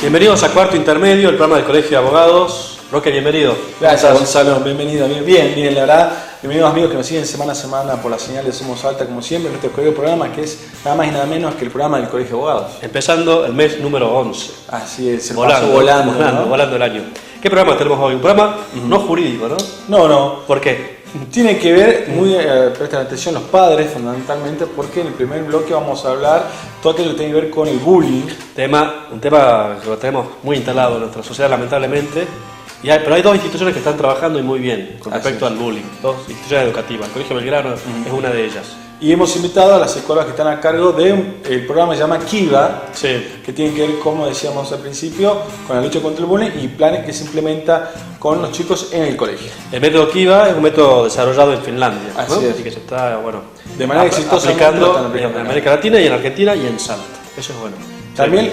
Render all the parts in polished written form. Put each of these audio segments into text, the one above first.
Bienvenidos a Cuarto Intermedio, el programa del Colegio de Abogados. Roque, bienvenido. Gracias, Gonzalo, bienvenido. Bien, la verdad, bienvenidos amigos que nos siguen semana a semana por la señal de Somos Alta, como siempre, en este programa que es nada más y nada menos que el programa del Colegio de Abogados. Empezando el mes número 11. Así es, se pasó volando el año. ¿Qué programa tenemos hoy? Un programa no jurídico, ¿no? No. ¿Por qué? Tiene que ver, presten atención los padres fundamentalmente, porque en el primer bloque vamos a hablar todo aquello que tiene que ver con el bullying. Un tema que lo tenemos muy instalado en nuestra sociedad, lamentablemente. Pero hay dos instituciones que están trabajando y muy bien con respecto al bullying. Dos instituciones educativas. El Colegio Belgrano es una de ellas. Y hemos invitado a las psicólogas que están a cargo del programa que se llama Kiva, que tiene que ver, como decíamos al principio, con la lucha contra el bullying y planes que se implementa con los chicos en el colegio. El método Kiva es un método desarrollado en Finlandia, Así que se está de manera exitosa aplicando en América Latina y en Argentina y en Salta. Eso es bueno. También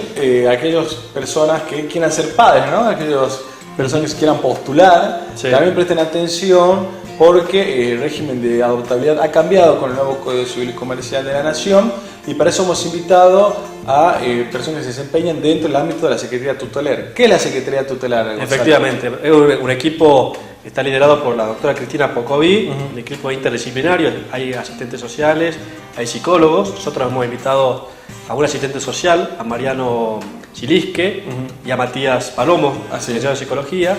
aquellas personas que quieran ser padres, ¿no? Aquellas personas que se quieran postular, también presten atención, porque el régimen de adoptabilidad ha cambiado con el nuevo Código Civil y Comercial de la Nación, y para eso hemos invitado a personas que se desempeñan dentro del ámbito de la Secretaría Tutelar. ¿Qué es la Secretaría Tutelar, Gonzalo? Efectivamente, es un equipo que está liderado por la doctora Cristina Pocoví, un equipo interdisciplinario, hay asistentes sociales, hay psicólogos. Nosotros hemos invitado a un asistente social, a Mariano Chilisque, y a Matías Palomo, licenciado en Psicología.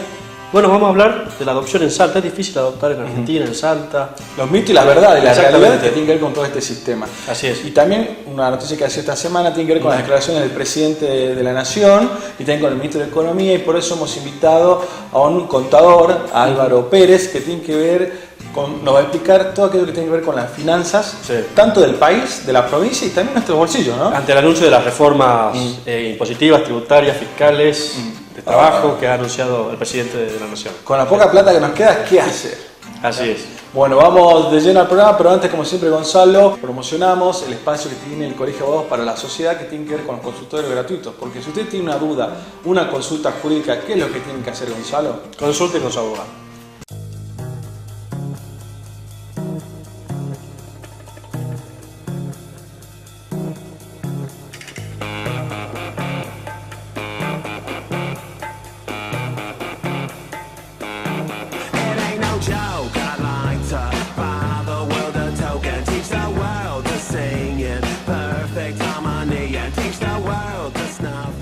Bueno, vamos a hablar de la adopción en Salta. Es difícil adoptar en Argentina, en Salta. Los mitos y las verdades, y la realidad que tienen que ver con todo este sistema. Así es. Y también una noticia que ha sido esta semana tiene que ver con las declaraciones del presidente de la Nación y también con el ministro de Economía, y por eso hemos invitado a un contador, a Álvaro Pérez, que tiene que ver nos va a explicar todo aquello que tiene que ver con las finanzas, tanto del país, de la provincia y también nuestros bolsillos, ¿no? Ante el anuncio de las reformas impositivas, tributarias, fiscales, de trabajo que ha anunciado el presidente de la Nación. Con la poca plata que nos queda, ¿qué hacer? Así es. Bueno, vamos de lleno al programa, pero antes, como siempre, Gonzalo, promocionamos el espacio que tiene el Colegio de Abogados para la sociedad, que tiene que ver con los consultorios gratuitos. Porque si usted tiene una duda, una consulta jurídica, ¿qué es lo que tiene que hacer, Gonzalo? Consulte con su abogado.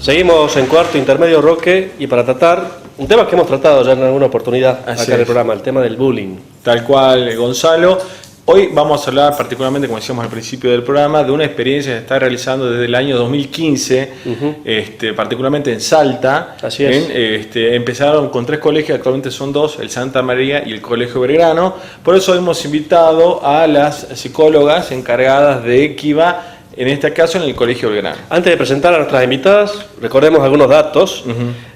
Seguimos en Cuarto Intermedio, Roque, y para tratar un tema que hemos tratado ya en alguna oportunidad acá en el programa, el tema del bullying. Tal cual, Gonzalo. Hoy vamos a hablar particularmente, como decíamos al principio del programa, de una experiencia que se está realizando desde el año 2015, particularmente en Salta. Así es. Empezaron con 3 colegios, actualmente son 2, el Santa María y el Colegio Belgrano. Por eso hemos invitado a las psicólogas encargadas de Kiva, en este caso en el Colegio Belgrano. Antes de presentar a nuestras invitadas, recordemos algunos datos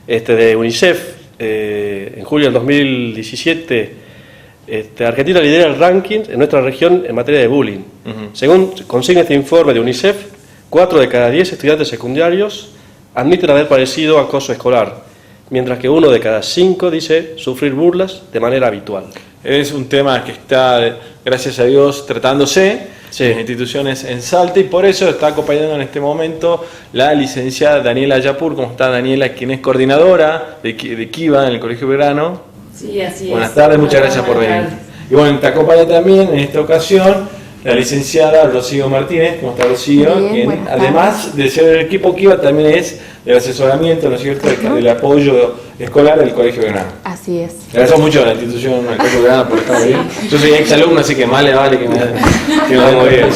de UNICEF. En julio del 2017, Argentina lidera el ranking en nuestra región en materia de bullying. Según consigna este informe de UNICEF, 4 de cada 10 estudiantes secundarios admiten haber padecido acoso escolar, mientras que 1 de cada 5 dice sufrir burlas de manera habitual. Es un tema que está, gracias a Dios, tratándose en las instituciones en Salta, y por eso está acompañando en este momento la licenciada Daniela Yapur. ¿Cómo está, Daniela? Quien es coordinadora de Kiva en el Colegio Belgrano. Sí, así es. Buenas tardes, muchas gracias por venir. Y bueno, te acompaña también en esta ocasión la licenciada Rocío Martínez. ¿Cómo está, Rocío? Bien, quien, además de ser del equipo Kiva, también es del asesoramiento, ¿no es cierto?, del apoyo escolar del Colegio Belgrano. Así es. Gracias mucho a la institución, al Colegio Belgrano, por estar bien. Yo soy exalumno, así que más le vale que me vamos bien.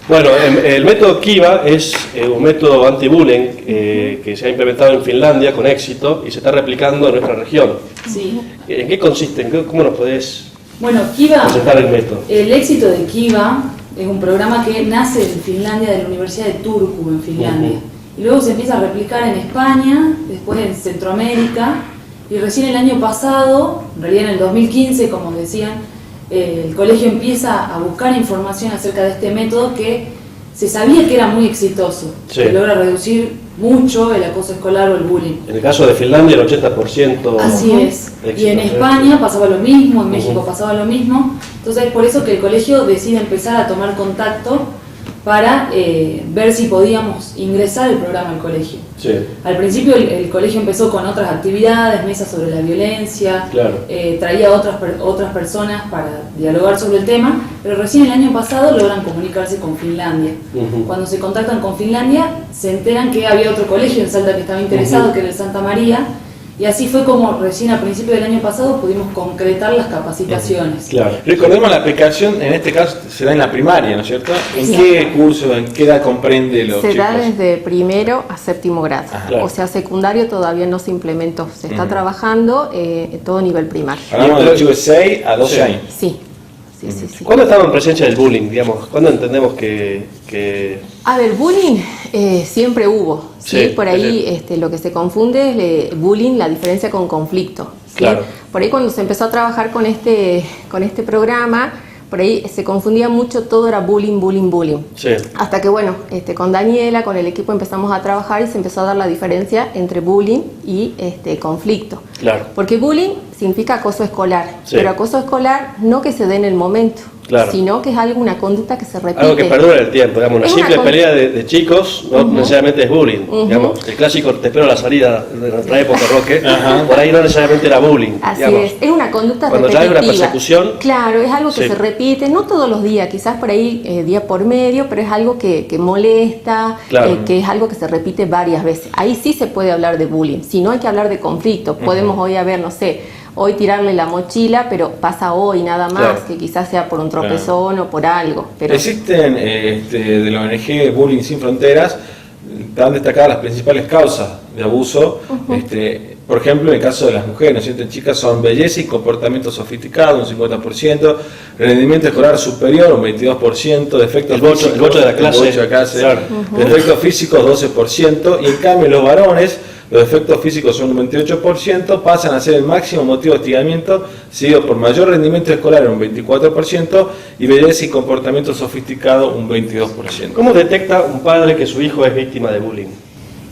Bueno, el método Kiva es un método anti-bullying que se ha implementado en Finlandia con éxito y se está replicando en nuestra región. Sí. ¿En qué consiste? ¿Cómo nos podés Kiva, presentar el método? El éxito de Kiva es un programa que nace en Finlandia, de la Universidad de Turku, en Finlandia. Y luego se empieza a replicar en España, después en Centroamérica, y recién el año pasado, en realidad en el 2015, como decían, el colegio empieza a buscar información acerca de este método que se sabía que era muy exitoso, que logra reducir mucho el acoso escolar o el bullying. En el caso de Finlandia, el 80%. Así es. Y en España pasaba lo mismo, en México pasaba lo mismo. Entonces es por eso que el colegio decide empezar a tomar contacto para ver si podíamos ingresar el programa al colegio. Sí. Al principio el colegio empezó con otras actividades, mesas sobre la violencia, Claro. Traía otras personas para dialogar sobre el tema, pero recién el año pasado logran comunicarse con Finlandia. Cuando se contactan con Finlandia, se enteran que había otro colegio en Salta que estaba interesado, que era el Santa María, y así fue como recién a principio del año pasado pudimos concretar las capacitaciones. Claro. Recordemos, la aplicación en este caso se da en la primaria, ¿no es cierto? ¿En Sí. qué curso, en qué edad comprende los Se chicos? da desde primero a séptimo grado. Claro. O sea, secundario todavía no se implementó. Se está trabajando en todo nivel primario. Hablamos de los chicos de 6 a 12 Sí. años. Sí. Sí. ¿Cuándo estamos en presencia del bullying, digamos? ¿Cuándo entendemos que... A ver, bullying siempre hubo, ¿sí? Sí, Por ahí lo que se confunde es bullying, la diferencia con conflicto, ¿sí? Claro. Por ahí cuando se empezó a trabajar con este programa, por ahí se confundía mucho, todo era bullying. Sí. Hasta que bueno, con Daniela, con el equipo empezamos a trabajar y se empezó a dar la diferencia entre bullying y conflicto. Claro. Porque bullying significa acoso escolar, Sí. pero acoso escolar no que se dé en el momento, Claro. sino que es una conducta que se repite. Algo que perdura en el tiempo, digamos, una Es simple una pelea de chicos no necesariamente es bullying, digamos, el clásico te espero a la salida de nuestra época, Roque, por ahí no necesariamente era bullying, Así digamos. es una conducta Cuando ya hay repetitiva. una persecución. Claro, es algo que Sí. se repite, no todos los días, quizás por ahí día por medio, pero es algo que molesta, Claro. que es algo que se repite varias veces. Ahí sí se puede hablar de bullying, si no hay que hablar de conflicto. Podemos hoy haber, no sé, hoy tirarle la mochila, pero pasa hoy nada más, Claro. que quizás sea por un tropezón o por algo. Pero Existen de la ONG Bullying Sin Fronteras, están destacadas las principales causas de abuso. Por ejemplo, en el caso de las mujeres, ¿no es cierto? Chicas son belleza y comportamiento sofisticado, un 50%, rendimiento escolar superior, un 22%, defectos El bocho físicos, de la clase. el bocho de clase, Claro. defectos físicos 12%, y en cambio los varones, los defectos físicos son un 28%, pasan a ser el máximo motivo de hostigamiento, seguido por mayor rendimiento escolar, un 24%, y belleza y comportamiento sofisticado, un 22%. ¿Cómo detecta un padre que su hijo es víctima de bullying?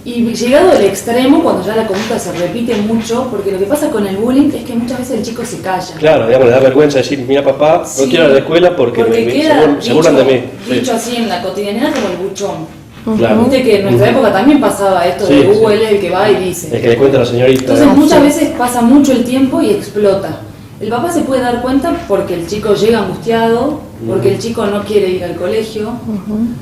Y llegado al extremo, cuando ya la conducta se repite mucho, porque lo que pasa con el bullying es que muchas veces el chico se calla. Claro, digamos, le da vergüenza decir, mira papá, no Sí, quiero ir a la escuela porque queda se burlan de mí. dicho así en la cotidianidad como el buchón. Claro. Viste que en nuestra época también pasaba esto Sí, de sí. él es el que va y dice. El que le cuenta a la señorita. Entonces muchas veces pasa mucho el tiempo y explota. El papá se puede dar cuenta porque el chico llega angustiado, porque el chico no quiere ir al colegio,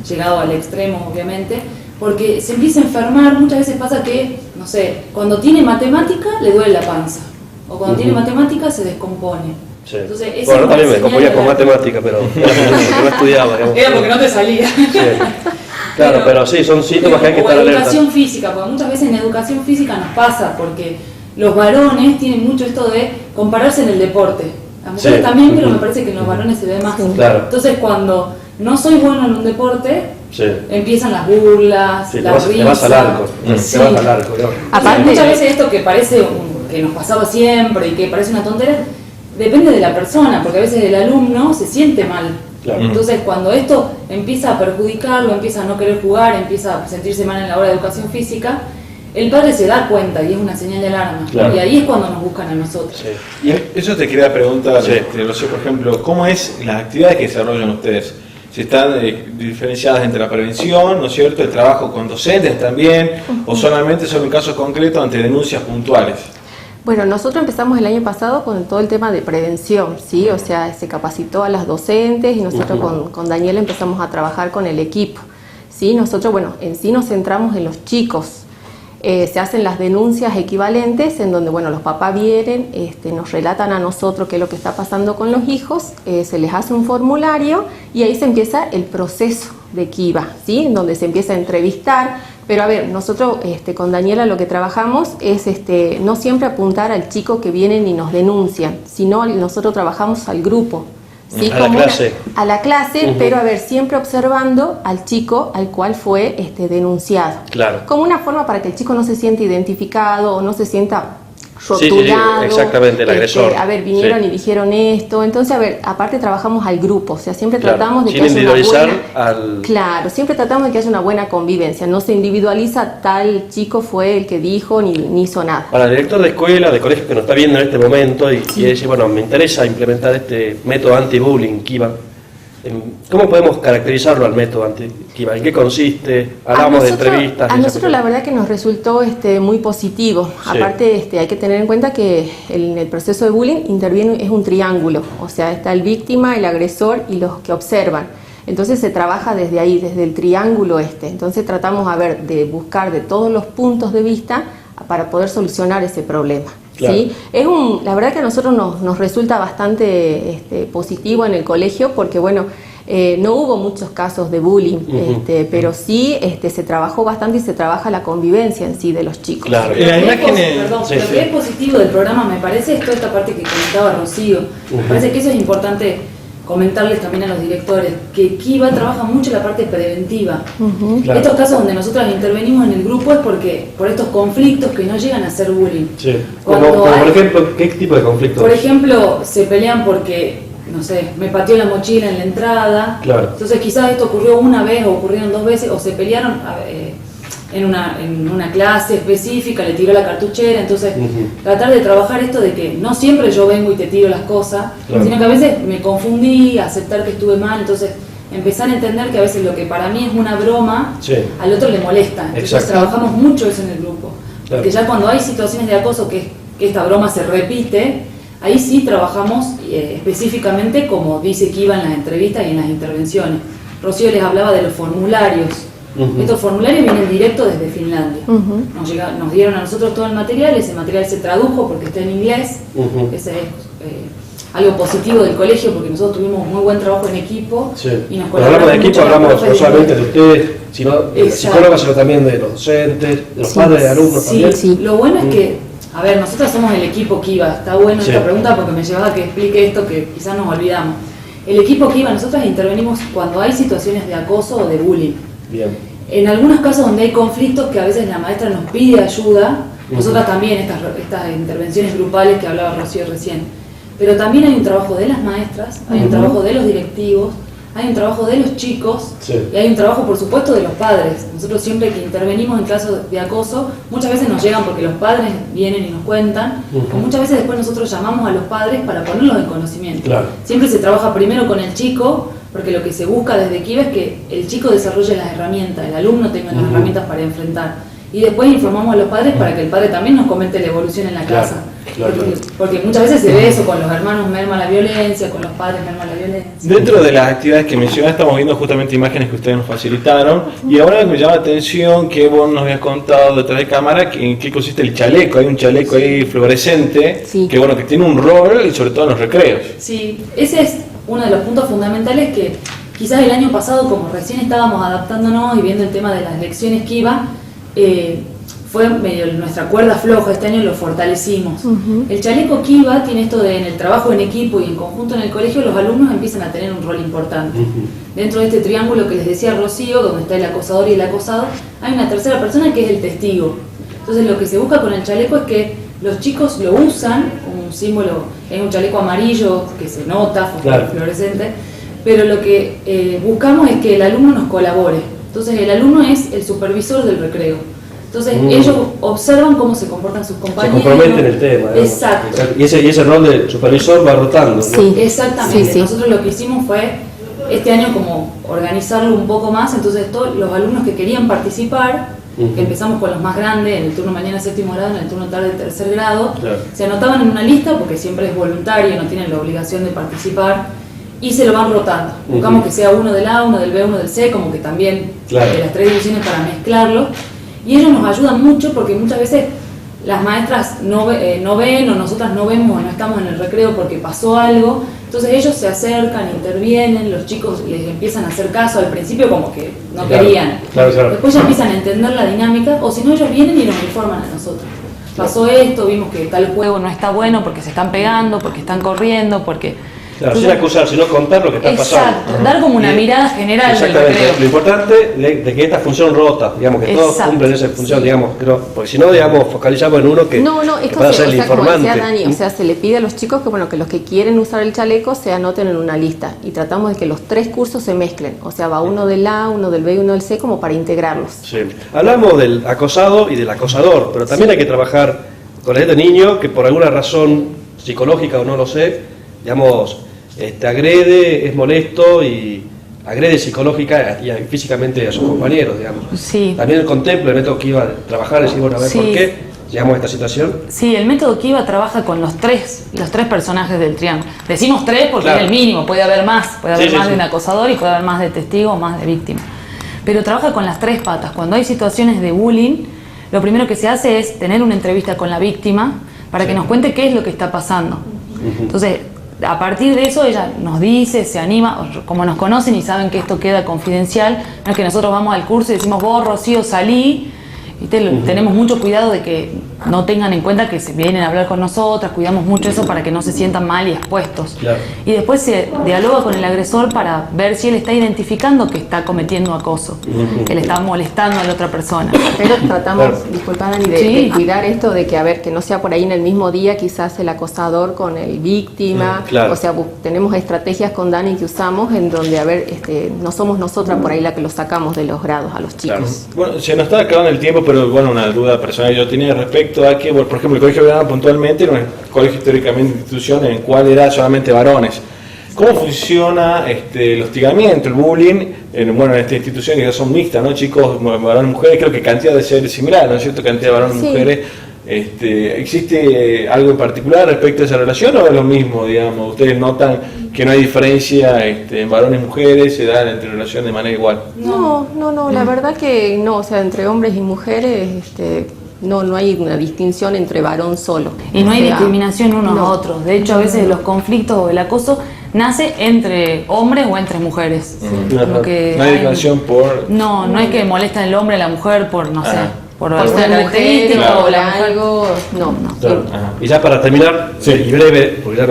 llegado al extremo obviamente, porque se empieza a enfermar. Muchas veces pasa que, no sé, cuando tiene matemática le duele la panza, o cuando tiene matemática se descompone. Sí. Entonces, esa Bueno, es una también me señal componía de con la- matemática, pero era porque no estudiaba. Digamos. Era porque no te salía. Sí. Claro, pero sí, son síntomas que hay que O estar alerta. educación física, porque muchas veces en educación física nos pasa, porque los varones tienen mucho esto de compararse en el deporte. Las mujeres Sí. también, pero me parece que en los varones se ve más. Claro. Entonces cuando no soy bueno en un deporte, Sí. empiezan las burlas, Sí, las te vas al arco. Sí. Te vas al arco, digamos. Entonces, Aparte- muchas veces esto que parece que nos pasaba siempre y que parece una tontera, depende de la persona, porque a veces el alumno se siente mal. Claro. Entonces cuando esto empieza a perjudicarlo, empieza a no querer jugar, empieza a sentirse mal en la hora de educación física, el padre se da cuenta y es una señal de alarma. Claro. Y ahí es cuando nos buscan a nosotros. Sí. Y eso te quería preguntar, Sí. Rocío, por ejemplo, ¿cómo es las actividades que desarrollan ustedes? Si están diferenciadas entre la prevención, ¿no es cierto?, el trabajo con docentes también, o solamente son en casos concretos ante denuncias puntuales. Bueno, nosotros empezamos el año pasado con todo el tema de prevención, ¿sí? O sea, se capacitó a las docentes y nosotros con Daniela empezamos a trabajar con el equipo, ¿sí? Nosotros, bueno, en sí nos centramos en los chicos. Se hacen las denuncias equivalentes en donde, bueno, los papás vienen, nos relatan a nosotros qué es lo que está pasando con los hijos, se les hace un formulario y ahí se empieza el proceso de Kiva, ¿sí? En donde se empieza a entrevistar. Pero a ver, nosotros con Daniela lo que trabajamos es no siempre apuntar al chico que vienen y nos denuncian, sino nosotros trabajamos al grupo. ¿Sí? A la clase. A la clase, pero a ver, siempre observando al chico al cual fue denunciado. Claro. Como una forma para que el chico no se sienta identificado o no se sienta Sí, sí, sí, rotulado. exactamente, el agresor. A ver, vinieron Sí. y dijeron esto. Entonces, a ver, aparte trabajamos al grupo, o sea, siempre Claro, tratamos de sin que haya una individualizar buena... al... Claro, siempre tratamos de que haya una buena convivencia, no se individualiza tal chico fue el que dijo ni hizo nada. Para el director de escuela, de colegio que nos está viendo en este momento y quiere decir, bueno, me interesa implementar este método anti-bullying, Kiva, ¿cómo podemos caracterizarlo al método anti-Kiva? ¿En qué consiste? Hablamos de entrevistas. A nosotros la verdad que nos resultó muy positivo. Sí. Aparte hay que tener en cuenta que en el proceso de bullying interviene, es un triángulo, o sea, está el víctima, el agresor y los que observan. Entonces se trabaja desde ahí, desde el triángulo Entonces tratamos de buscar de todos los puntos de vista para poder solucionar ese problema. Claro. ¿Sí? La verdad que a nosotros nos resulta bastante positivo en el colegio porque, bueno, no hubo muchos casos de bullying, pero sí se trabajó bastante y se trabaja la convivencia en sí de los chicos. Claro. Lo que es positivo del programa, me parece, es toda esta parte que comentaba Rocío. Me parece que eso es importante comentarles también a los directores, que Kiva trabaja mucho la parte preventiva. Claro. Estos casos donde nosotros intervenimos en el grupo es porque por estos conflictos que no llegan a ser bullying. Sí. Por ejemplo, ¿qué tipo de conflictos? Por ejemplo, se pelean porque, no sé, me pateó la mochila en la entrada. Claro. Entonces quizás esto ocurrió una vez o ocurrieron 2 veces, o se pelearon en una clase específica, le tiró la cartuchera. Entonces tratar de trabajar esto de que no siempre yo vengo y te tiro las cosas, sino que a veces me confundí, aceptar que estuve mal. Entonces empezar a entender que a veces lo que para mí es una broma, al otro le molesta. Entonces trabajamos mucho eso en el grupo. Porque ya cuando hay situaciones de acoso que esta broma se repite, ahí sí trabajamos específicamente como dice Kiva en las entrevistas y en las intervenciones. Rocío les hablaba de los formularios. Estos formularios vienen directo desde Finlandia. Nos dieron a nosotros todo el material, ese material se tradujo porque está en inglés. Ese es algo positivo del colegio porque nosotros tuvimos muy buen trabajo en equipo. Y nos cuando hablamos de equipo hablamos no solamente de ustedes, sino de las psicólogas, sino también de los docentes, de los padres de alumnos también. Lo bueno es que, a ver, nosotros somos el equipo Kiva. Está bueno esta pregunta porque me llevaba a que explique esto que quizás nos olvidamos. El equipo Kiva, nosotros intervenimos cuando hay situaciones de acoso o de bullying. Bien. En algunos casos donde hay conflictos que a veces la maestra nos pide ayuda, nosotras también estas intervenciones grupales que hablaba Rocío recién, pero también hay un trabajo de las maestras, hay un trabajo de los directivos, hay un trabajo de los chicos y hay un trabajo por supuesto de los padres. Nosotros siempre que intervenimos en casos de acoso, muchas veces nos llegan porque los padres vienen y nos cuentan, o muchas veces después nosotros llamamos a los padres para ponerlos en conocimiento. Siempre se trabaja primero con el chico, porque lo que se busca desde Kiva es que el chico desarrolle las herramientas, el alumno tenga las herramientas para enfrentar. Y después informamos a los padres para que el padre también nos comente la evolución en la casa. Porque muchas veces se ve eso, con los hermanos merma la violencia, con los padres merma la violencia. Dentro de las actividades que mencionaste, estamos viendo justamente imágenes que ustedes nos facilitaron. Y ahora me llama la atención que vos nos habías contado detrás de cámara en qué consiste el chaleco. Hay un chaleco ahí fluorescente que bueno, que tiene un rol y sobre todo en los recreos. Sí, ese es uno de los puntos fundamentales que quizás el año pasado, como recién estábamos adaptándonos y viendo el tema de las lecciones Kiva, fue medio nuestra cuerda floja. Este año lo fortalecimos. El chaleco Kiva tiene esto de en el trabajo en equipo y en conjunto en el colegio, los alumnos empiezan a tener un rol importante. Dentro de este triángulo que les decía Rocío, donde está el acosador y el acosado, hay una tercera persona que es el testigo. Entonces lo que se busca con el chaleco es que los chicos lo usan como un símbolo, es un chaleco amarillo que se nota, fluorescente, pero lo que buscamos es que el alumno nos colabore. Entonces el alumno es el supervisor del recreo. Entonces ellos observan cómo se comportan sus compañeros. Se comprometen el tema. Exacto. Y ese rol de supervisor va rotando. Sí, exactamente. Nosotros lo que hicimos fue este año como organizarlo un poco más. Entonces todos los alumnos que querían participar, que empezamos con los más grandes, en el turno mañana 7º grado, en el turno tarde 3er grado, se anotaban en una lista porque siempre es voluntario, no tienen la obligación de participar. Y se lo van rotando. Buscamos que sea uno del A, uno del B, uno del C, como que también de las 3 divisiones para mezclarlo. Y ellos nos ayudan mucho porque muchas veces las maestras no ven o nosotras no vemos o no estamos en el recreo porque pasó algo. Entonces ellos se acercan, intervienen, los chicos les empiezan a hacer caso. Al principio como que no querían. Después ya empiezan a entender la dinámica, o si no ellos vienen y nos informan a nosotros. Pasó esto, vimos que tal juego no está bueno porque se están pegando, porque están corriendo, porque... Claro, sin acusar, sino contar lo que está pasando. Exacto, dar como una mirada general del recreo. Lo importante de que esta función rota, digamos, que todos cumplen esa función, digamos, porque si no, digamos, focalizamos en uno que pueda ser el informante. Como decía Dani, o sea, se le pide a los chicos que, bueno, que los que quieren usar el chaleco se anoten en una lista y tratamos de que los 3 cursos se mezclen, o sea, va uno del A, uno del B y uno del C como para integrarlos. Sí. Hablamos del acosado y del acosador, pero también hay que trabajar con este niño que por alguna razón psicológica o no lo sé, digamos, agrede, es molesto y agrede psicológica y físicamente a sus compañeros, digamos. Sí. También el contemplo, el método Kiva de trabajar, decir, bueno, a ver, Sí. ¿por qué llegamos a esta situación? Sí, el método Kiva trabaja con los tres personajes del triángulo. Decimos tres porque Claro. es el mínimo, puede haber más Sí. de un acosador y puede haber más de testigo, más de víctima. Pero trabaja con las tres patas. Cuando hay situaciones de bullying, lo primero que se hace es tener una entrevista con la víctima para que nos cuente qué es lo que está pasando. Entonces, a partir de eso ella nos dice, se anima, como nos conocen y saben que esto queda confidencial, no es que nosotros vamos al curso y decimos vos, Rocío, salí. Tenemos mucho cuidado de que no tengan en cuenta que se vienen a hablar con nosotras, cuidamos mucho eso para que no se sientan mal y expuestos. Claro. Y después se dialoga con el agresor para ver si él está identificando que está cometiendo acoso, que le está molestando a la otra persona. Pero tratamos, Claro. disculpa Dani, de Sí. cuidar esto de que, a ver, que no sea por ahí en el mismo día quizás el acosador con el víctima. Claro. O sea, tenemos estrategias con Dani que usamos en donde, a ver, no somos nosotras por ahí la que los sacamos de los grados a los chicos. Bueno, se nos está acabando el tiempo, pero bueno, una duda personal que yo tenía respecto a que, bueno, por ejemplo, el Colegio Belgrano puntualmente era un colegio históricamente institución en el cual era solamente varones. ¿Cómo funciona el hostigamiento, el bullying, en esta institución que ya son mixtas, ¿no? Chicos, varones, mujeres, creo que cantidad de ser similar, ¿no es cierto? Cantidad de varones y Sí. mujeres. ¿Existe algo en particular respecto a esa relación o es lo mismo, digamos? ¿Ustedes notan que no hay diferencia en varones y mujeres, se dan entre relación de manera igual? No, la verdad que no, o sea, entre hombres y mujeres, no hay una distinción entre varón solo. Y no hay O sea, discriminación unos no. a otros. De hecho, a veces los conflictos o el acoso nace entre hombres o entre mujeres. Como que No hay discriminación por... No es que molesta el hombre a la mujer por, no sé, por Por alguna ser mujer característica o o la mujer. algo, no. Claro. Ajá. Y ya para terminar, Sí. y breve, porque ya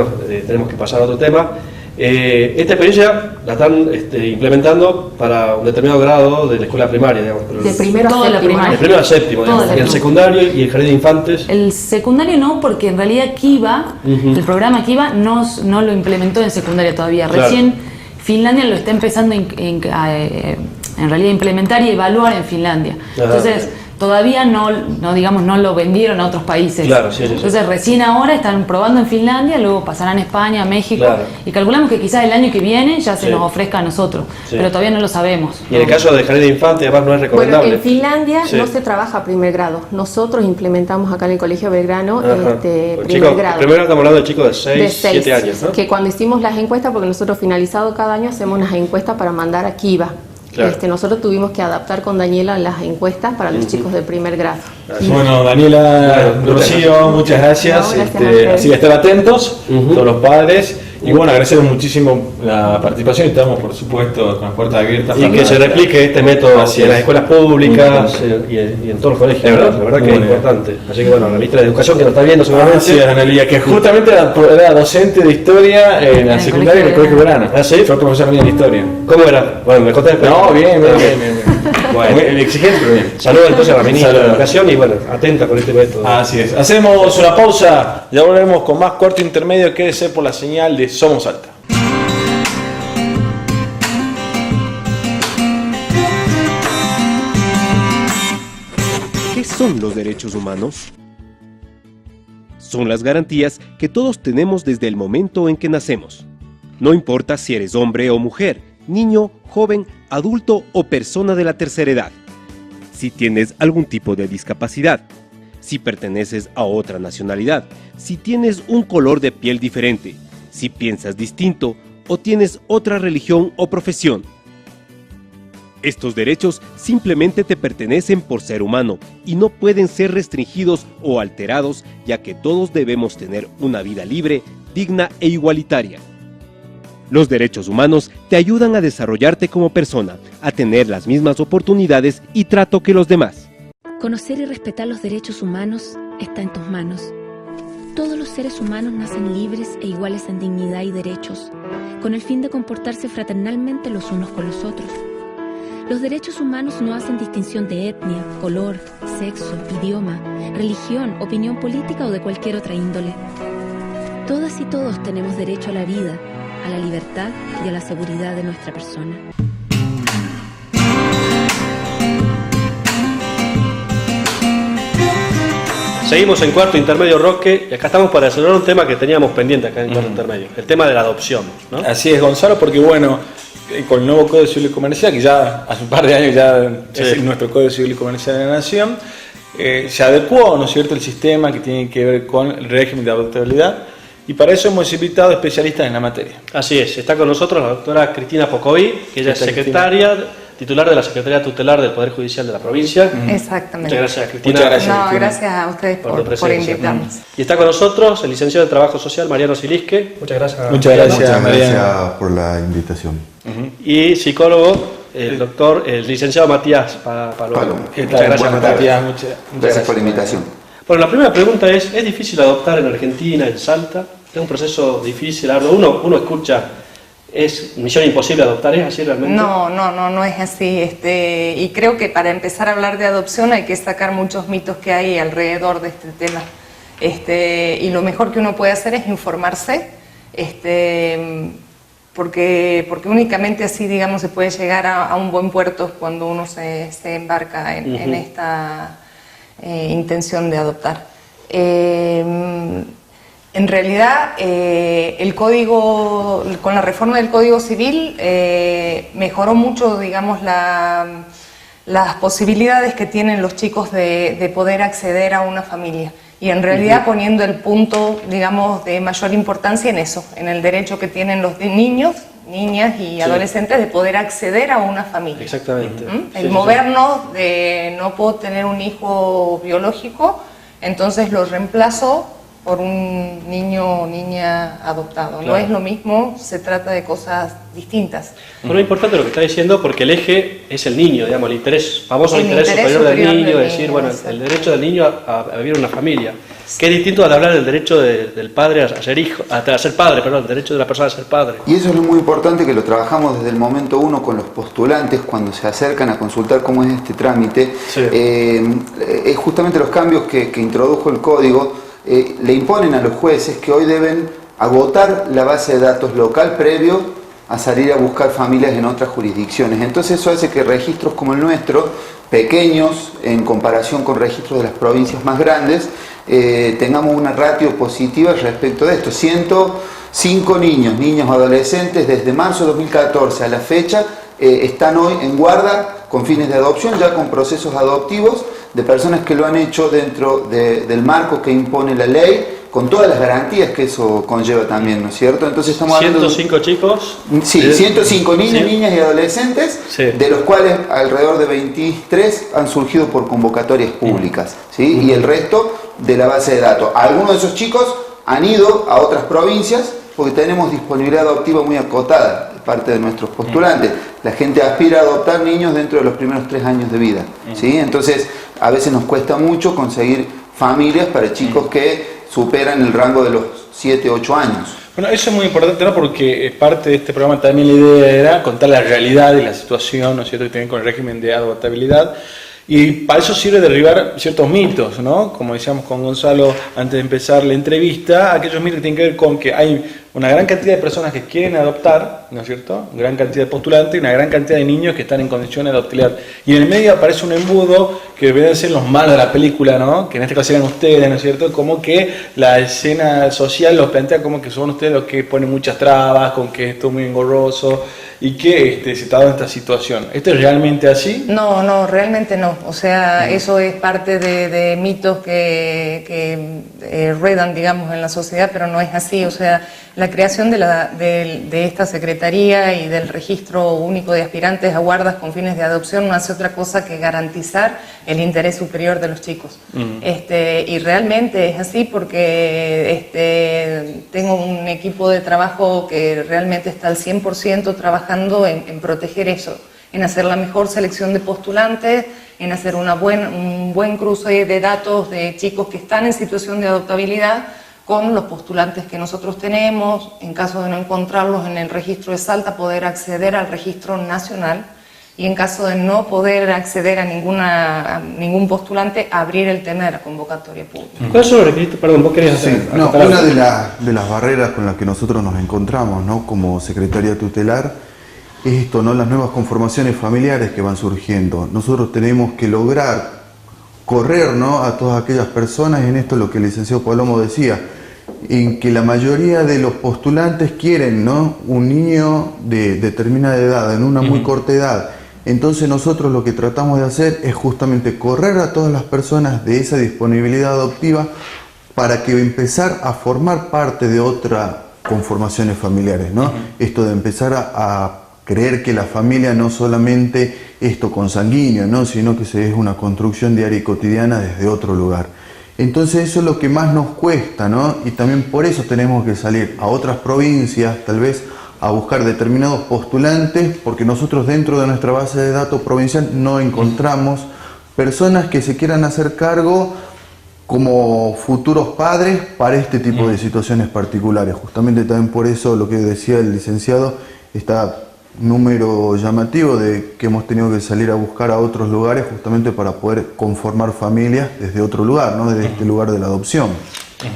tenemos que pasar a otro tema, esta experiencia la están implementando para un determinado grado de la escuela primaria, digamos. Pero De primero Toda a la séptimo, primaria. de primero a séptimo, Toda digamos, la y el primaria. secundario y el jardín de infantes. El secundario no, porque en realidad Kiva, el programa Kiva no lo implementó en secundaria todavía. Claro. Recién Finlandia lo está empezando en realidad a implementar y evaluar en Finlandia. Ajá. Entonces todavía no lo vendieron a otros países. Claro, sí. Entonces recién ahora están probando en Finlandia, luego pasarán a España, a México, Claro. y calculamos que quizás el año que viene ya se Sí. nos ofrezca a nosotros, Sí. pero todavía no lo sabemos. Y en el caso del jardín de infantes, además, no es Bueno, recomendable. en Finlandia Sí. no se trabaja a primer grado. Nosotros implementamos acá en el Colegio Belgrano Ajá. primer Chicos, grado. primero estamos hablando de chicos de De 6, 7 años, ¿no? Que cuando hicimos las encuestas, porque nosotros finalizado cada año hacemos unas encuestas para mandar a Kiva. Claro. Nosotros tuvimos que adaptar con Daniela las encuestas para los chicos de primer grado. Bueno, Daniela, Bueno, Rocío, muchas gracias. No, gracias a ustedes. Así que estar atentos, Ujú. todos los padres. Y bueno, agradecemos muchísimo la participación y estamos, por supuesto, con las puertas abiertas. Y para que se replique este método Así en las es. escuelas públicas y en todos los colegios. Es verdad. La verdad que Muy es bien. importante. Así que bueno, la ministra de Educación que nos está viendo seguramente. Así es, Analia, que justamente era docente de historia en la el secundaria del Colegio Colegio Verano. Ah, ¿sí? Fue profesor mía de historia. ¿Cómo era? Bueno, me conté. No, bien. Bueno. Muy exigente, pero bien. Saludos entonces a la ministra de Saludos. Educación y bueno, atenta con este método. Así es. Hacemos una pausa, ya volvemos con más cuarto intermedio. Quédese por la señal de Somos Alta. ¿Qué son los derechos humanos? Son las garantías que todos tenemos desde el momento en que nacemos. No importa si eres hombre o mujer, niño, joven, adulto o persona de la tercera edad. Si tienes algún tipo de discapacidad, si perteneces a otra nacionalidad, si tienes un color de piel diferente, si piensas distinto o tienes otra religión o profesión. Estos derechos simplemente te pertenecen por ser humano y no pueden ser restringidos o alterados, ya que todos debemos tener una vida libre, digna e igualitaria. Los derechos humanos te ayudan a desarrollarte como persona, a tener las mismas oportunidades y trato que los demás. Conocer y respetar los derechos humanos está en tus manos. Todos los seres humanos nacen libres e iguales en dignidad y derechos, con el fin de comportarse fraternalmente los unos con los otros. Los derechos humanos no hacen distinción de etnia, color, sexo, idioma, religión, opinión política o de cualquier otra índole. Todas y todos tenemos derecho a la vida, a la libertad y a la seguridad de nuestra persona. Seguimos en Cuarto Intermedio Roque y acá estamos para resolver un tema que teníamos pendiente acá en Cuarto Intermedio, el tema de la adopción, ¿no? Así es, Gonzalo, porque bueno, con el nuevo Código Civil y Comercial, que ya hace un par de años ya es nuestro Código Civil y Comercial de la Nación, se adecuó, ¿no es cierto?, el sistema que tiene que ver con el régimen de adoptabilidad, y para eso hemos invitado especialistas en la materia. Así es, está con nosotros la doctora Cristina Pocoví, que ella es secretaria, titular de la Secretaría Tutelar del Poder Judicial de la provincia. Exactamente. Muchas gracias, Cristina. Muchas gracias, No, Cristina. gracias a ustedes por invitarnos. Y está con nosotros el licenciado de Trabajo Social, Mariano Silisque. Muchas gracias. Muchas gracias, Muchas Mariano. gracias por la invitación. Y psicólogo, el licenciado Matías Palomo. ¿Qué tal? Muchas gracias, Buenas Matías. tardes. Muchas Gracias por la invitación. Bueno, la primera pregunta es difícil adoptar en Argentina, en Salta? ¿Es un proceso difícil, arduo? Uno escucha, ¿es misión imposible adoptar? ¿Es así realmente? No es así. Y creo que para empezar a hablar de adopción hay que sacar muchos mitos que hay alrededor de este tema. Y lo mejor que uno puede hacer es informarse, porque únicamente así, digamos, se puede llegar a un buen puerto cuando uno se embarca en esta intención de adoptar. En realidad, el código, con la reforma del Código Civil, mejoró mucho, digamos, las posibilidades que tienen los chicos de poder acceder a una familia. Y en realidad poniendo el punto, digamos, de mayor importancia en eso, en el derecho que tienen los niños, niñas y adolescentes de poder acceder a una familia. Exactamente. El movernos de no puedo tener un hijo biológico, entonces lo reemplazo por un niño o niña adoptado. Claro. No es lo mismo, se trata de cosas distintas. Bueno, es importante lo que está diciendo porque el eje es el niño, digamos, el famoso interés superior del niño, es decir, bueno, el derecho del niño a vivir en una familia. Que es distinto al hablar del derecho del padre a ser hijo, a ser padre, perdón, el derecho de la persona a ser padre. Y eso es lo muy importante, que lo trabajamos desde el momento uno con los postulantes cuando se acercan a consultar cómo es este trámite. Es justamente los cambios que introdujo el código. Le imponen a los jueces que hoy deben agotar la base de datos local previo a salir a buscar familias en otras jurisdicciones. Entonces eso hace que registros como el nuestro, pequeños en comparación con registros de las provincias más grandes, tengamos una ratio positiva respecto de esto. 105 niños adolescentes desde marzo de 2014 a la fecha están hoy en guarda con fines de adopción, ya con procesos adoptivos de personas que lo han hecho dentro del marco que impone la ley, con todas las garantías que eso conlleva también, ¿no es cierto? Entonces estamos hablando 105 chicos. Sí, 105 niños, niñas y adolescentes, de los cuales alrededor de 23 han surgido por convocatorias públicas, ¿sí? Y el resto de la base de datos. Algunos de esos chicos han ido a otras provincias porque tenemos disponibilidad adoptiva muy acotada de parte de nuestros postulantes. La gente aspira a adoptar niños dentro de los primeros 3 años de vida, ¿sí? Entonces a veces nos cuesta mucho conseguir familias para chicos que superan el rango de los 7, 8 años. Bueno, eso es muy importante, ¿no? Porque parte de este programa también la idea era contar la realidad y la situación, ¿no es cierto?, que tienen con el régimen de adoptabilidad. Y para eso sirve derribar ciertos mitos, ¿no? Como decíamos con Gonzalo antes de empezar la entrevista, aquellos mitos que tienen que ver con que hay una gran cantidad de personas que quieren adoptar, ¿no es cierto?, una gran cantidad de postulantes y una gran cantidad de niños que están en condiciones de adoptilidad. Y en el medio aparece un embudo que deben ser los malos de la película, ¿no?, que en este caso eran ustedes, ¿no es cierto?, como que la escena social los plantea como que son ustedes los que ponen muchas trabas, con que esto es muy engorroso y que se está dando esta situación. ¿Esto es realmente así? No, realmente no. O sea, eso es parte de mitos que ruedan, digamos, en la sociedad, pero no es así. O sea, la creación de esta secretaría y del registro único de aspirantes a guardas con fines de adopción no hace otra cosa que garantizar el interés superior de los chicos. Y realmente es así porque tengo un equipo de trabajo que realmente está al 100% trabajando en proteger eso, en hacer la mejor selección de postulantes, en hacer un buen cruce de datos de chicos que están en situación de adoptabilidad con los postulantes que nosotros tenemos. En caso de no encontrarlos en el registro de Salta, poder acceder al registro nacional, y en caso de no poder acceder a ningún postulante, abrir el tema de la convocatoria pública. ¿Cuáles son los requisitos? Perdón, vos querías hacer. Sí, una de las barreras con las que nosotros nos encontramos, ¿no?, como Secretaría Tutelar, es esto, ¿no?, las nuevas conformaciones familiares que van surgiendo. Nosotros tenemos que lograr correr, ¿no?, a todas aquellas personas, y en esto lo que el licenciado Palomo decía, en que la mayoría de los postulantes quieren, ¿no?, un niño de determinada edad, en una muy corta edad. Entonces nosotros lo que tratamos de hacer es justamente correr a todas las personas de esa disponibilidad adoptiva para que empezar a formar parte de otras conformaciones familiares, ¿no? Esto de empezar a creer que la familia no solamente esto consanguíneo, ¿no?, sino que es una construcción diaria y cotidiana desde otro lugar. Entonces eso es lo que más nos cuesta, ¿no? Y también por eso tenemos que salir a otras provincias, tal vez a buscar determinados postulantes, porque nosotros dentro de nuestra base de datos provincial no encontramos personas que se quieran hacer cargo como futuros padres para este tipo de situaciones particulares. Justamente también por eso lo que decía el licenciado, está número llamativo de que hemos tenido que salir a buscar a otros lugares justamente para poder conformar familias desde otro lugar, ¿no?, desde este lugar de la adopción.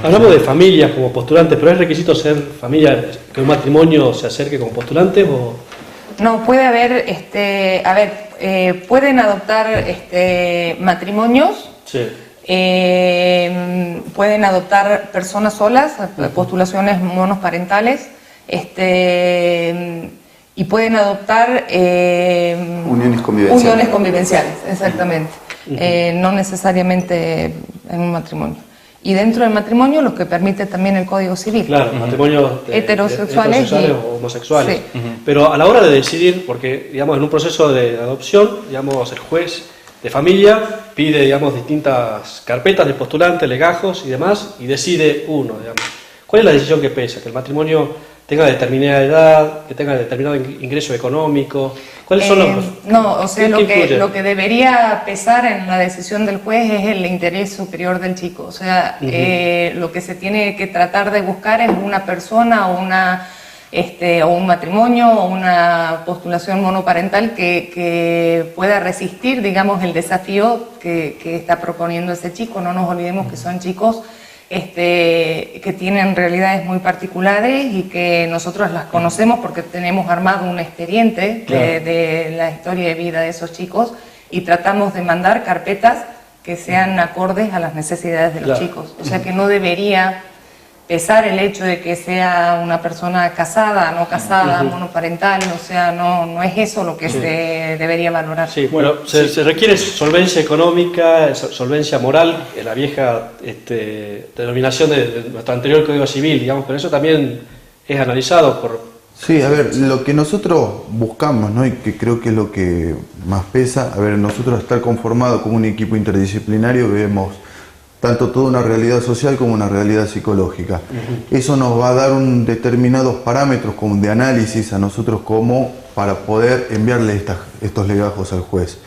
Hablamos de familias como postulantes, pero ¿es requisito ser familia, que un matrimonio se acerque como postulante o...? No, puede haber, pueden adoptar matrimonios, Sí. Pueden adoptar personas solas, postulaciones monoparentales, y pueden adoptar uniones convivenciales, exactamente, no necesariamente en un matrimonio. Y dentro del matrimonio lo que permite también el Código Civil. Claro, matrimonios heterosexuales o homosexuales. Sí. Pero a la hora de decidir, porque digamos en un proceso de adopción, digamos el juez de familia pide, digamos, distintas carpetas de postulantes, legajos y demás, y decide uno, digamos. ¿Cuál es la decisión que pesa? ¿Que el matrimonio tenga determinada edad, que tenga determinado ingreso económico? ¿Cuáles son los...? No, o sea, lo que debería pesar en la decisión del juez es el interés superior del chico. O sea, lo que se tiene que tratar de buscar es una persona o un matrimonio o una postulación monoparental que pueda resistir, digamos, el desafío que está proponiendo ese chico. No nos olvidemos que son chicos que tienen realidades muy particulares y que nosotros las conocemos porque tenemos armado un expediente de la historia de vida de esos chicos y tratamos de mandar carpetas que sean acordes a las necesidades de los chicos. O sea que no debería pesar el hecho de que sea una persona casada, no casada, monoparental, o sea, no es eso lo que se debería valorar. Sí, bueno, se requiere solvencia económica, solvencia moral, en la vieja denominación de nuestro anterior Código Civil, digamos, pero eso también es analizado por... Sí, a ver, lo que nosotros buscamos, ¿no?, y que creo que es lo que más pesa, a ver, nosotros estar conformados como un equipo interdisciplinario vemos tanto toda una realidad social como una realidad psicológica. Eso nos va a dar determinados parámetros como de análisis a nosotros como para poder enviarle estos legajos al juez.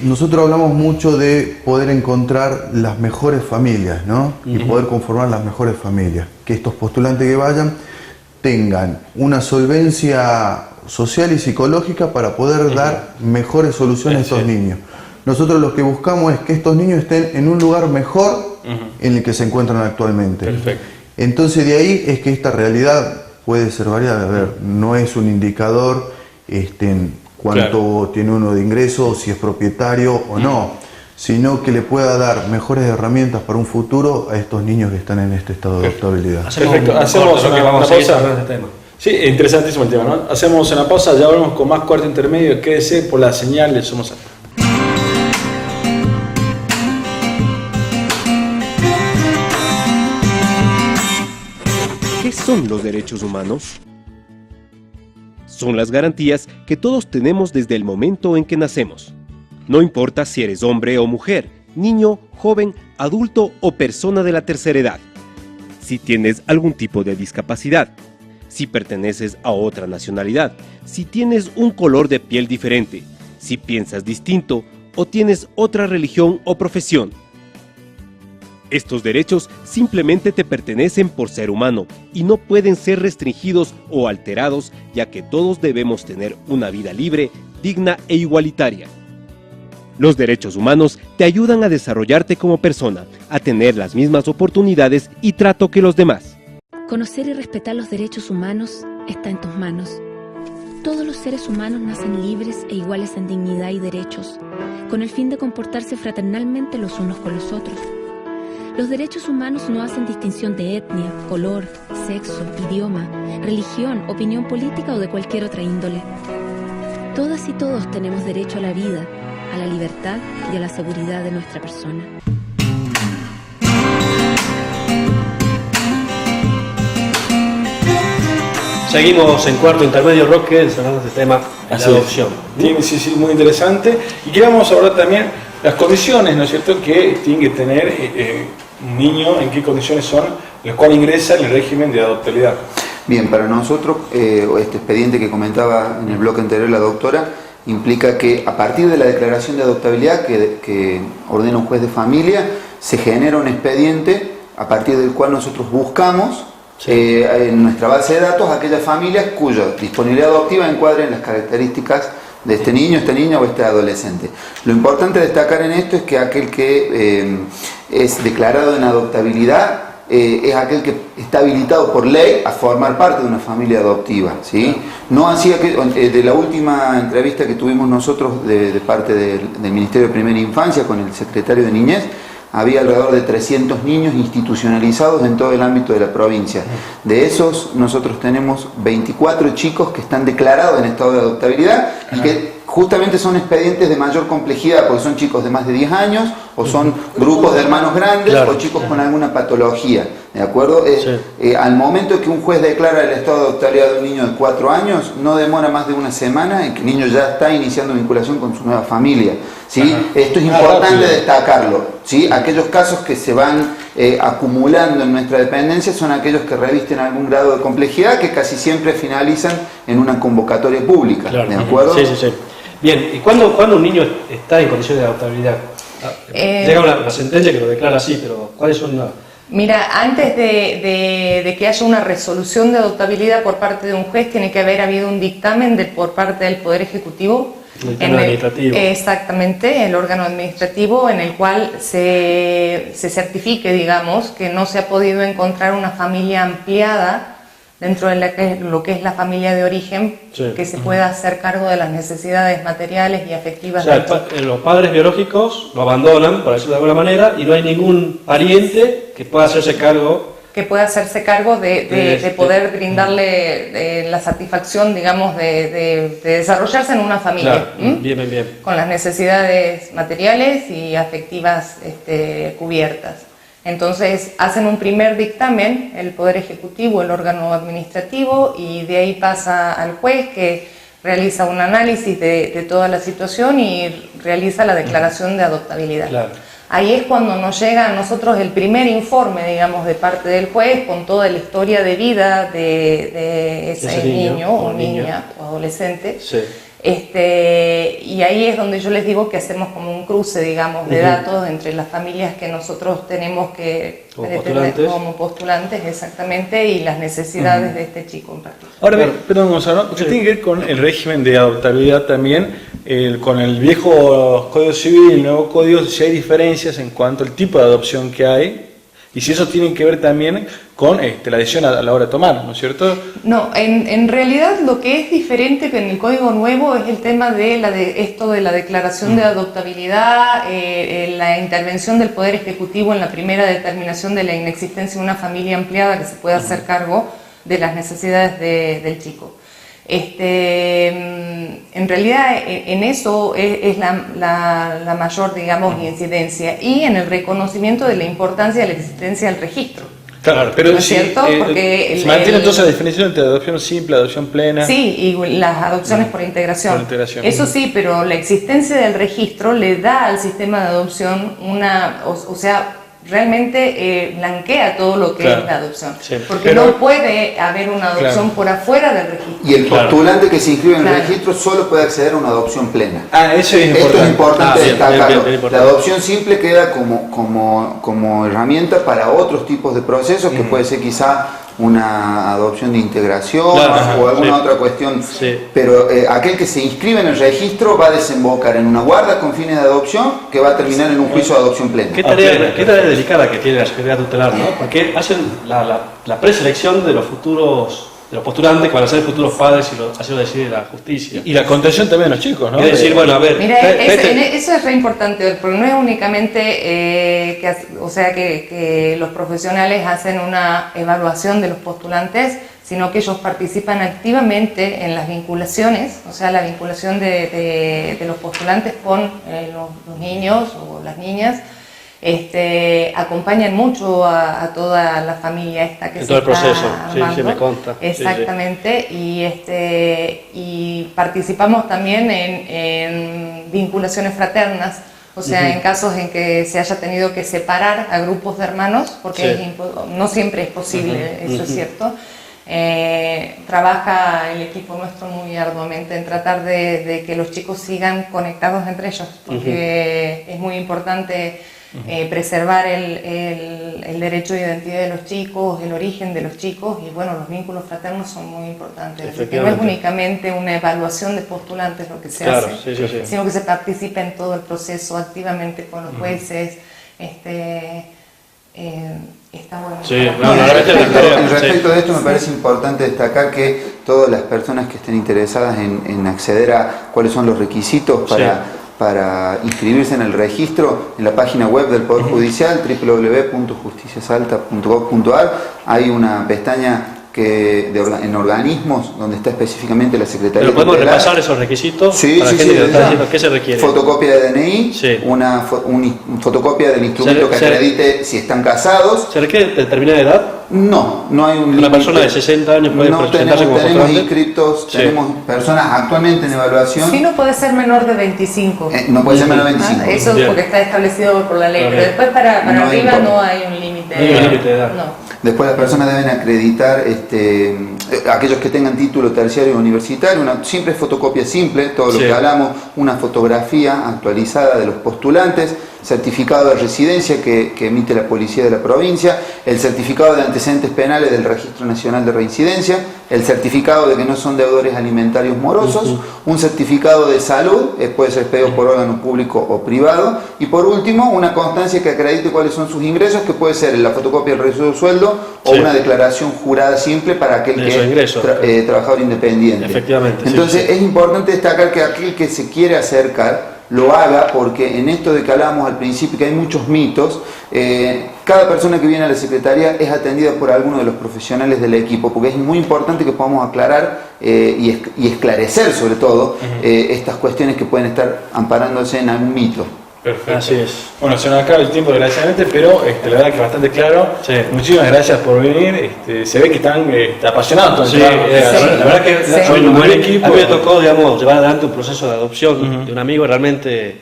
Nosotros hablamos mucho de poder encontrar las mejores familias, ¿no?, y poder conformar las mejores familias. Que estos postulantes que vayan tengan una solvencia social y psicológica para poder dar mejores soluciones a estos niños. Nosotros lo que buscamos es que estos niños estén en un lugar mejor en el que se encuentran actualmente. Perfecto. Entonces de ahí es que esta realidad puede ser variada. A ver, no es un indicador en cuánto tiene uno de ingreso, si es propietario o no, sino que le pueda dar mejores herramientas para un futuro a estos niños que están en este estado de adoptabilidad. Perfecto, hacemos una pausa. Sí, interesantísimo el tema, ¿no? Hacemos una pausa, ya volvemos con más Cuarto Intermedio. Quédese por la señal de Somos Acá. ¿Qué son los derechos humanos? Son las garantías que todos tenemos desde el momento en que nacemos. No importa si eres hombre o mujer, niño, joven, adulto o persona de la tercera edad. Si tienes algún tipo de discapacidad, si perteneces a otra nacionalidad, si tienes un color de piel diferente, si piensas distinto o tienes otra religión o profesión. Estos derechos simplemente te pertenecen por ser humano y no pueden ser restringidos o alterados, ya que todos debemos tener una vida libre, digna e igualitaria. Los derechos humanos te ayudan a desarrollarte como persona, a tener las mismas oportunidades y trato que los demás. Conocer y respetar los derechos humanos está en tus manos. Todos los seres humanos nacen libres e iguales en dignidad y derechos, con el fin de comportarse fraternalmente los unos con los otros. Los derechos humanos no hacen distinción de etnia, color, sexo, idioma, religión, opinión política o de cualquier otra índole. Todas y todos tenemos derecho a la vida, a la libertad y a la seguridad de nuestra persona. Seguimos en cuarto intermedio, Roque, hablando de este tema de la adopción. Sí, muy interesante. Y queríamos hablar también las condiciones, ¿no es cierto?, que tiene que tener un niño, en qué condiciones son, en las cuales ingresa en el régimen de adoptabilidad. Bien, para nosotros, este expediente que comentaba en el bloque anterior la doctora, implica que a partir de la declaración de adoptabilidad que ordena un juez de familia, se genera un expediente a partir del cual nosotros buscamos en nuestra base de datos aquellas familias cuya disponibilidad adoptiva encuadre en las características de este niño, esta niña o este adolescente. Lo importante destacar en esto es que aquel que es declarado en adoptabilidad es aquel que está habilitado por ley a formar parte de una familia adoptiva, ¿sí? No así de la última entrevista que tuvimos nosotros de parte del Ministerio de Primera Infancia con el secretario de Niñez, había alrededor de 300 niños institucionalizados en todo el ámbito de la provincia. De esos, nosotros tenemos 24 chicos que están declarados en estado de adoptabilidad y que justamente son expedientes de mayor complejidad, porque son chicos de más de 10 años, o son grupos de hermanos grandes, o chicos con alguna patología, ¿de acuerdo? Al momento que un juez declara el estado de adoptabilidad de un niño de 4 años, no demora más de una semana en que el niño ya está iniciando vinculación con su nueva familia, ¿sí? Esto es importante destacarlo, ¿sí? Aquellos casos que se van acumulando en nuestra dependencia son aquellos que revisten algún grado de complejidad que casi siempre finalizan en una convocatoria pública, ¿de acuerdo? Sí. Bien, ¿y cuándo un niño está en condiciones de adoptabilidad? Llega una sentencia que lo declara así, pero ¿cuáles son las...? Mira, antes de que haya una resolución de adoptabilidad por parte de un juez, tiene que haber habido un dictamen por parte del Poder Ejecutivo. Administrativo. Exactamente, el órgano administrativo en el cual se certifique, digamos, que no se ha podido encontrar una familia ampliada dentro de lo que es la familia de origen, que se pueda hacer cargo de las necesidades materiales y afectivas. O sea, los padres biológicos lo abandonan, por decirlo de alguna manera, y no hay ningún pariente que pueda hacerse cargo de poder brindarle la satisfacción, digamos, de desarrollarse en una familia. Claro, bien. Con las necesidades materiales y afectivas cubiertas. Entonces hacen un primer dictamen, el Poder Ejecutivo, el órgano administrativo, y de ahí pasa al juez que realiza un análisis de toda la situación y realiza la declaración de adoptabilidad. Claro. Ahí es cuando nos llega a nosotros el primer informe, digamos, de parte del juez con toda la historia de vida de ese niño o niña o adolescente. Sí. Y ahí es donde yo les digo que hacemos como un cruce, digamos, de datos entre las familias que nosotros tenemos que como postulantes, exactamente, y las necesidades de este chico en particular. Ahora, perdón, Gonzalo, que tiene que ver con el régimen de adoptabilidad también, con el viejo Código Civil y el nuevo Código, si hay diferencias en cuanto al tipo de adopción que hay, y si eso tiene que ver también con la decisión a la hora de tomar, ¿no es cierto? No, en realidad lo que es diferente que en el Código Nuevo es el tema de la declaración de adoptabilidad, la intervención del Poder Ejecutivo en la primera determinación de la inexistencia de una familia ampliada que se pueda hacer cargo de las necesidades del chico. En realidad en eso es la mayor, digamos, incidencia, y en el reconocimiento de la importancia de la existencia del registro. Claro, pero ¿no es cierto? Porque se mantiene entonces la definición entre adopción simple, adopción plena. Sí, y las adopciones por integración. Eso sí, pero la existencia del registro le da al sistema de adopción realmente blanquea todo lo que es la adopción. Sí, porque no puede haber una adopción por afuera del registro. Y el postulante que se inscribe en el registro solo puede acceder a una adopción plena. Eso es importante. Esto es importante destacarlo. La adopción simple queda como herramienta para otros tipos de procesos, que puede ser quizá una adopción de integración o alguna otra cuestión, pero aquel que se inscribe en el registro va a desembocar en una guarda con fines de adopción que va a terminar en un juicio de adopción plena. Qué tarea delicada que tiene la Secretaría Tutelar, ¿no? Porque hacen la preselección de los futuros los postulantes que van a ser futuros padres, y así lo decide la justicia. Y la contención también de los chicos, ¿no? Es decir, bueno, a ver... Mira, eso es re importante, porque no es únicamente que los profesionales hacen una evaluación de los postulantes, sino que ellos participan activamente en las vinculaciones, o sea, la vinculación de los postulantes con los niños o las niñas. Acompañan mucho a toda la familia esta que en se todo el proceso, armando. sí, me consta. Exactamente, sí. Y participamos también en vinculaciones fraternas, o sea, en casos en que se haya tenido que separar a grupos de hermanos, porque no siempre es posible, eso es cierto. Trabaja el equipo nuestro muy arduamente en tratar de que los chicos sigan conectados entre ellos, porque es muy importante preservar el derecho de identidad de los chicos, el origen de los chicos, y bueno, los vínculos fraternos son muy importantes. Así que no es únicamente una evaluación de postulantes lo que se hace, sino que se participa en todo el proceso activamente con los jueces. Está bueno. Sí, respecto de esto me parece importante destacar que todas las personas que estén interesadas en acceder a cuáles son los requisitos para inscribirse en el registro, en la página web del Poder Judicial, www.justiciasalta.gov.ar, hay una pestaña en organismos, donde está específicamente la Secretaría. ¿Pero podemos repasar esos requisitos? Sí, para sí, gente que está diciendo, ¿qué se requiere? Fotocopia de DNI, una fotocopia del instrumento que acredite si están casados. ¿Se requiere determinada edad? No hay un límite. ¿Una persona de 60 años puede presentarse como tenemos postulante? inscriptos, tenemos personas actualmente en evaluación. Sí, no puede ser menor de 25. No puede ser menor de 25. Eso es porque está establecido por la ley, pero después para arriba no hay un límite de edad. No. Después las personas deben acreditar, aquellos que tengan título terciario universitario, una simple fotocopia simple, todo lo que hablamos, una fotografía actualizada de los postulantes, certificado de residencia que emite la policía de la provincia, el certificado de antecedentes penales del Registro Nacional de Reincidencia, el certificado de que no son deudores alimentarios morosos, un certificado de salud, puede ser pedido por órgano público o privado, y por último una constancia que acredite cuáles son sus ingresos, que puede ser la fotocopia del recibo de sueldo o una declaración jurada simple para aquel que es trabajador independiente. Efectivamente. Entonces es importante destacar que aquel que se quiere acercar lo haga, porque en esto de que hablábamos al principio, que hay muchos mitos, cada persona que viene a la Secretaría es atendida por alguno de los profesionales del equipo, porque es muy importante que podamos aclarar y esclarecer sobre todo estas cuestiones que pueden estar amparándose en algún mito. Perfecto. Así es. Bueno, se nos acaba el tiempo desgraciadamente, pero la verdad que es bastante claro. Muchísimas gracias por venir. Se ve que están apasionados. La verdad que soy un buen equipo. A mí me tocó, digamos, llevar adelante un proceso de adopción de un amigo. Realmente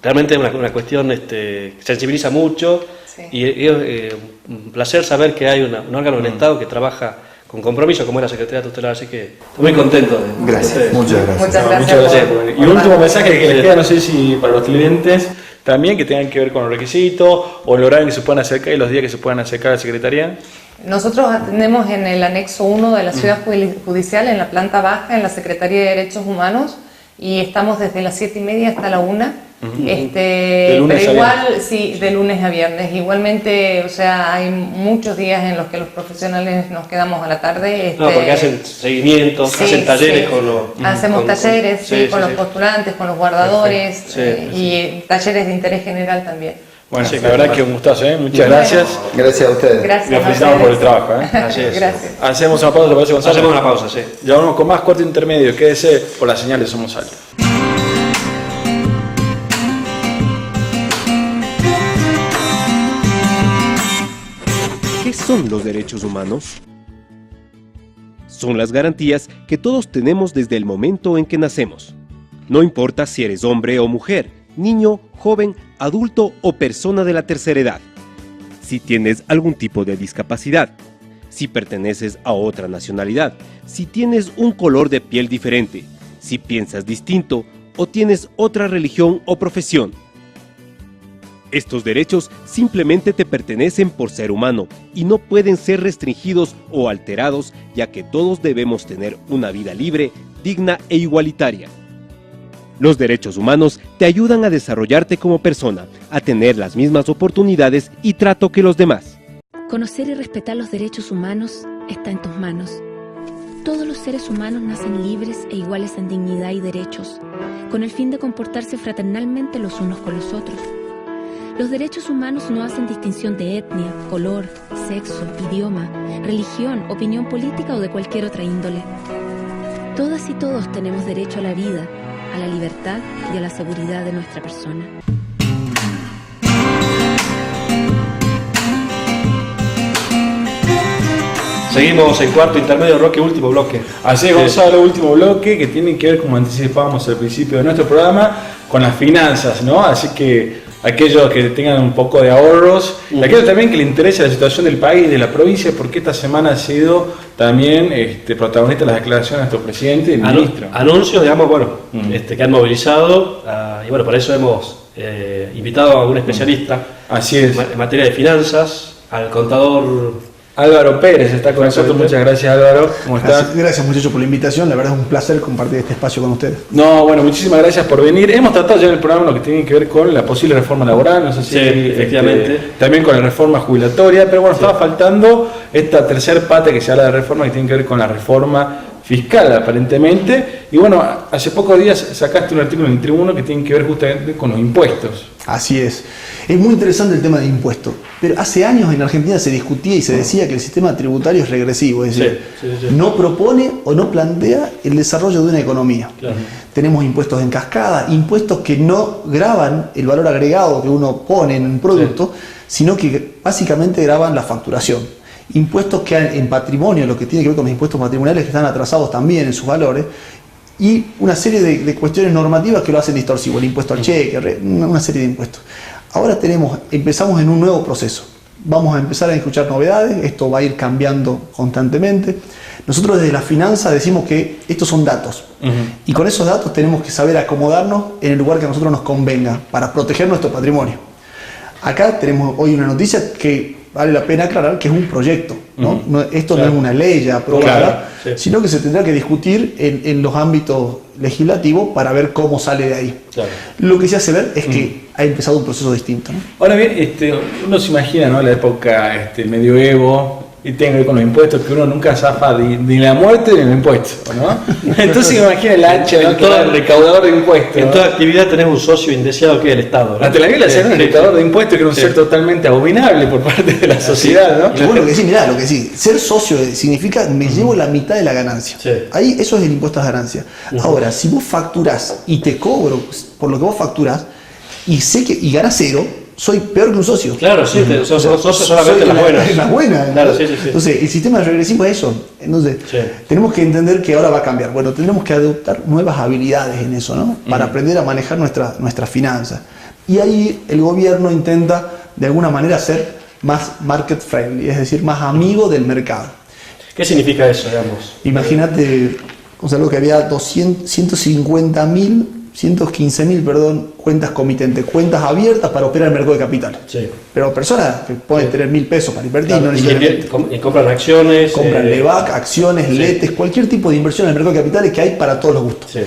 es una cuestión que sensibiliza mucho y es un placer saber que hay un órgano del Estado que trabaja con compromiso, como es la Secretaría Tutelar, así que estoy muy contento. Gracias, muchas gracias. Muchas gracias. Y un último mensaje que les queda, no sé si para los clientes también, que tengan que ver con los requisitos o el horario que se puedan acercar y los días que se puedan acercar a la Secretaría. Nosotros atendemos en el anexo 1 de la Ciudad Judicial, en la planta baja, en la Secretaría de Derechos Humanos, y estamos desde las 7:30 hasta la 1. Pero igual, sí, de lunes a viernes. Igualmente, o sea, hay muchos días en los que los profesionales nos quedamos a la tarde. No, porque hacen seguimientos, hacen talleres con los... Hacemos talleres, con los postulantes, con los guardadores, y talleres de interés general también. Bueno, la verdad que un gustazo, muchas gracias. Gracias a ustedes. Gracias. Los felicitamos por el trabajo. Gracias. Hacemos una pausa, ¿te parece, Gonzalo? Hacemos una pausa, Ya vamos con más Cuarto Intermedio. Quédese por la señal de Somos Salta. ¿Qué son los derechos humanos? Son las garantías que todos tenemos desde el momento en que nacemos. No importa si eres hombre o mujer, niño, joven, adulto o persona de la tercera edad. Si tienes algún tipo de discapacidad, si perteneces a otra nacionalidad, si tienes un color de piel diferente, si piensas distinto o tienes otra religión o profesión. Estos derechos simplemente te pertenecen por ser humano y no pueden ser restringidos o alterados, ya que todos debemos tener una vida libre, digna e igualitaria. Los derechos humanos te ayudan a desarrollarte como persona, a tener las mismas oportunidades y trato que los demás. Conocer y respetar los derechos humanos está en tus manos. Todos los seres humanos nacen libres e iguales en dignidad y derechos, con el fin de comportarse fraternalmente los unos con los otros. Los derechos humanos no hacen distinción de etnia, color, sexo, idioma, religión, opinión política o de cualquier otra índole. Todas y todos tenemos derecho a la vida, a la libertad y a la seguridad de nuestra persona. Seguimos en cuarto intermedio, Roque, último bloque. Así es, Gonzalo, último bloque que tiene que ver, como anticipábamos al principio de nuestro programa, con las finanzas, ¿no? Así que aquellos que tengan un poco de ahorros, y aquellos también que les interese la situación del país, de la provincia, porque esta semana ha sido también protagonista de las declaraciones de nuestro presidente y ministro. Anuncios, digamos, bueno, que han movilizado, y bueno, para eso hemos invitado a un especialista Así es. En materia de finanzas, al contador Álvaro Pérez está con nosotros. Muchas gracias, Álvaro. ¿Cómo estás? Gracias, muchachos, por la invitación. La verdad es un placer compartir este espacio con ustedes. No, bueno, muchísimas gracias por venir. Hemos tratado ya en el programa lo que tiene que ver con la posible reforma laboral, no sé si efectivamente. También con la reforma jubilatoria, pero bueno, estaba faltando esta tercer pata que se habla de reforma, que tiene que ver con la reforma fiscal, aparentemente. Y bueno, hace pocos días sacaste un artículo en el Tribuno que tiene que ver justamente con los impuestos. Así es. Es muy interesante el tema de impuestos, pero hace años en Argentina se discutía y se decía que el sistema tributario es regresivo, es decir, no propone o no plantea el desarrollo de una economía. Claro. Tenemos impuestos en cascada, impuestos que no graban el valor agregado que uno pone en un producto, sino que básicamente graban la facturación. Impuestos que en patrimonio, lo que tiene que ver con los impuestos patrimoniales, que están atrasados también en sus valores, y una serie de cuestiones normativas que lo hacen distorsivo, el impuesto al cheque, una serie de impuestos. Ahora empezamos en un nuevo proceso. Vamos a empezar a escuchar novedades, esto va a ir cambiando constantemente. Nosotros desde la finanza decimos que estos son datos, y con esos datos tenemos que saber acomodarnos en el lugar que a nosotros nos convenga para proteger nuestro patrimonio. Acá tenemos hoy una noticia que vale la pena aclarar que es un proyecto, ¿no? Esto no es una ley ya aprobada, sino que se tendrá que discutir en los ámbitos legislativos para ver cómo sale de ahí. Lo que se hace ver es que ha empezado un proceso distinto, ¿no? Ahora bien, uno se imagina, ¿no?, la época medioevo, y tiene que ver con los impuestos, que uno nunca zafa ni la muerte ni los impuestos, ¿no? Entonces imagina el hacha, el recaudador de impuestos. En toda actividad tenés un socio indeseado que es el Estado, ¿no? Ante la Biblia se un recaudador de impuestos, que era un ser totalmente abominable por parte de la sociedad, ¿no? Y bueno, lo que sí, mirá, lo que sí, ser socio significa me llevo la mitad de la ganancia. Ahí eso es el impuesto a ganancia. Ahora, si vos facturás y te cobro por lo que vos facturás y sé que ganás cero, soy peor que un socio. Claro, sí, sos socio solamente las buenas. Las buenas. Claro, sí. Entonces, el sistema regresivo es eso. Entonces, tenemos que entender que ahora va a cambiar. Bueno, tendremos que adoptar nuevas habilidades en eso, ¿no? Para aprender a manejar nuestras finanzas. Y ahí el gobierno intenta, de alguna manera, ser más market friendly, es decir, más amigo del mercado. ¿Qué significa eso, digamos? Imagínate, Gonzalo, que había 115.000 cuentas comitentes, cuentas abiertas para operar el mercado de capitales. Pero personas que pueden tener 1.000 pesos para invertir, y compran acciones, compran LEVAC, acciones, letes, cualquier tipo de inversión en el mercado de capitales que hay para todos los gustos.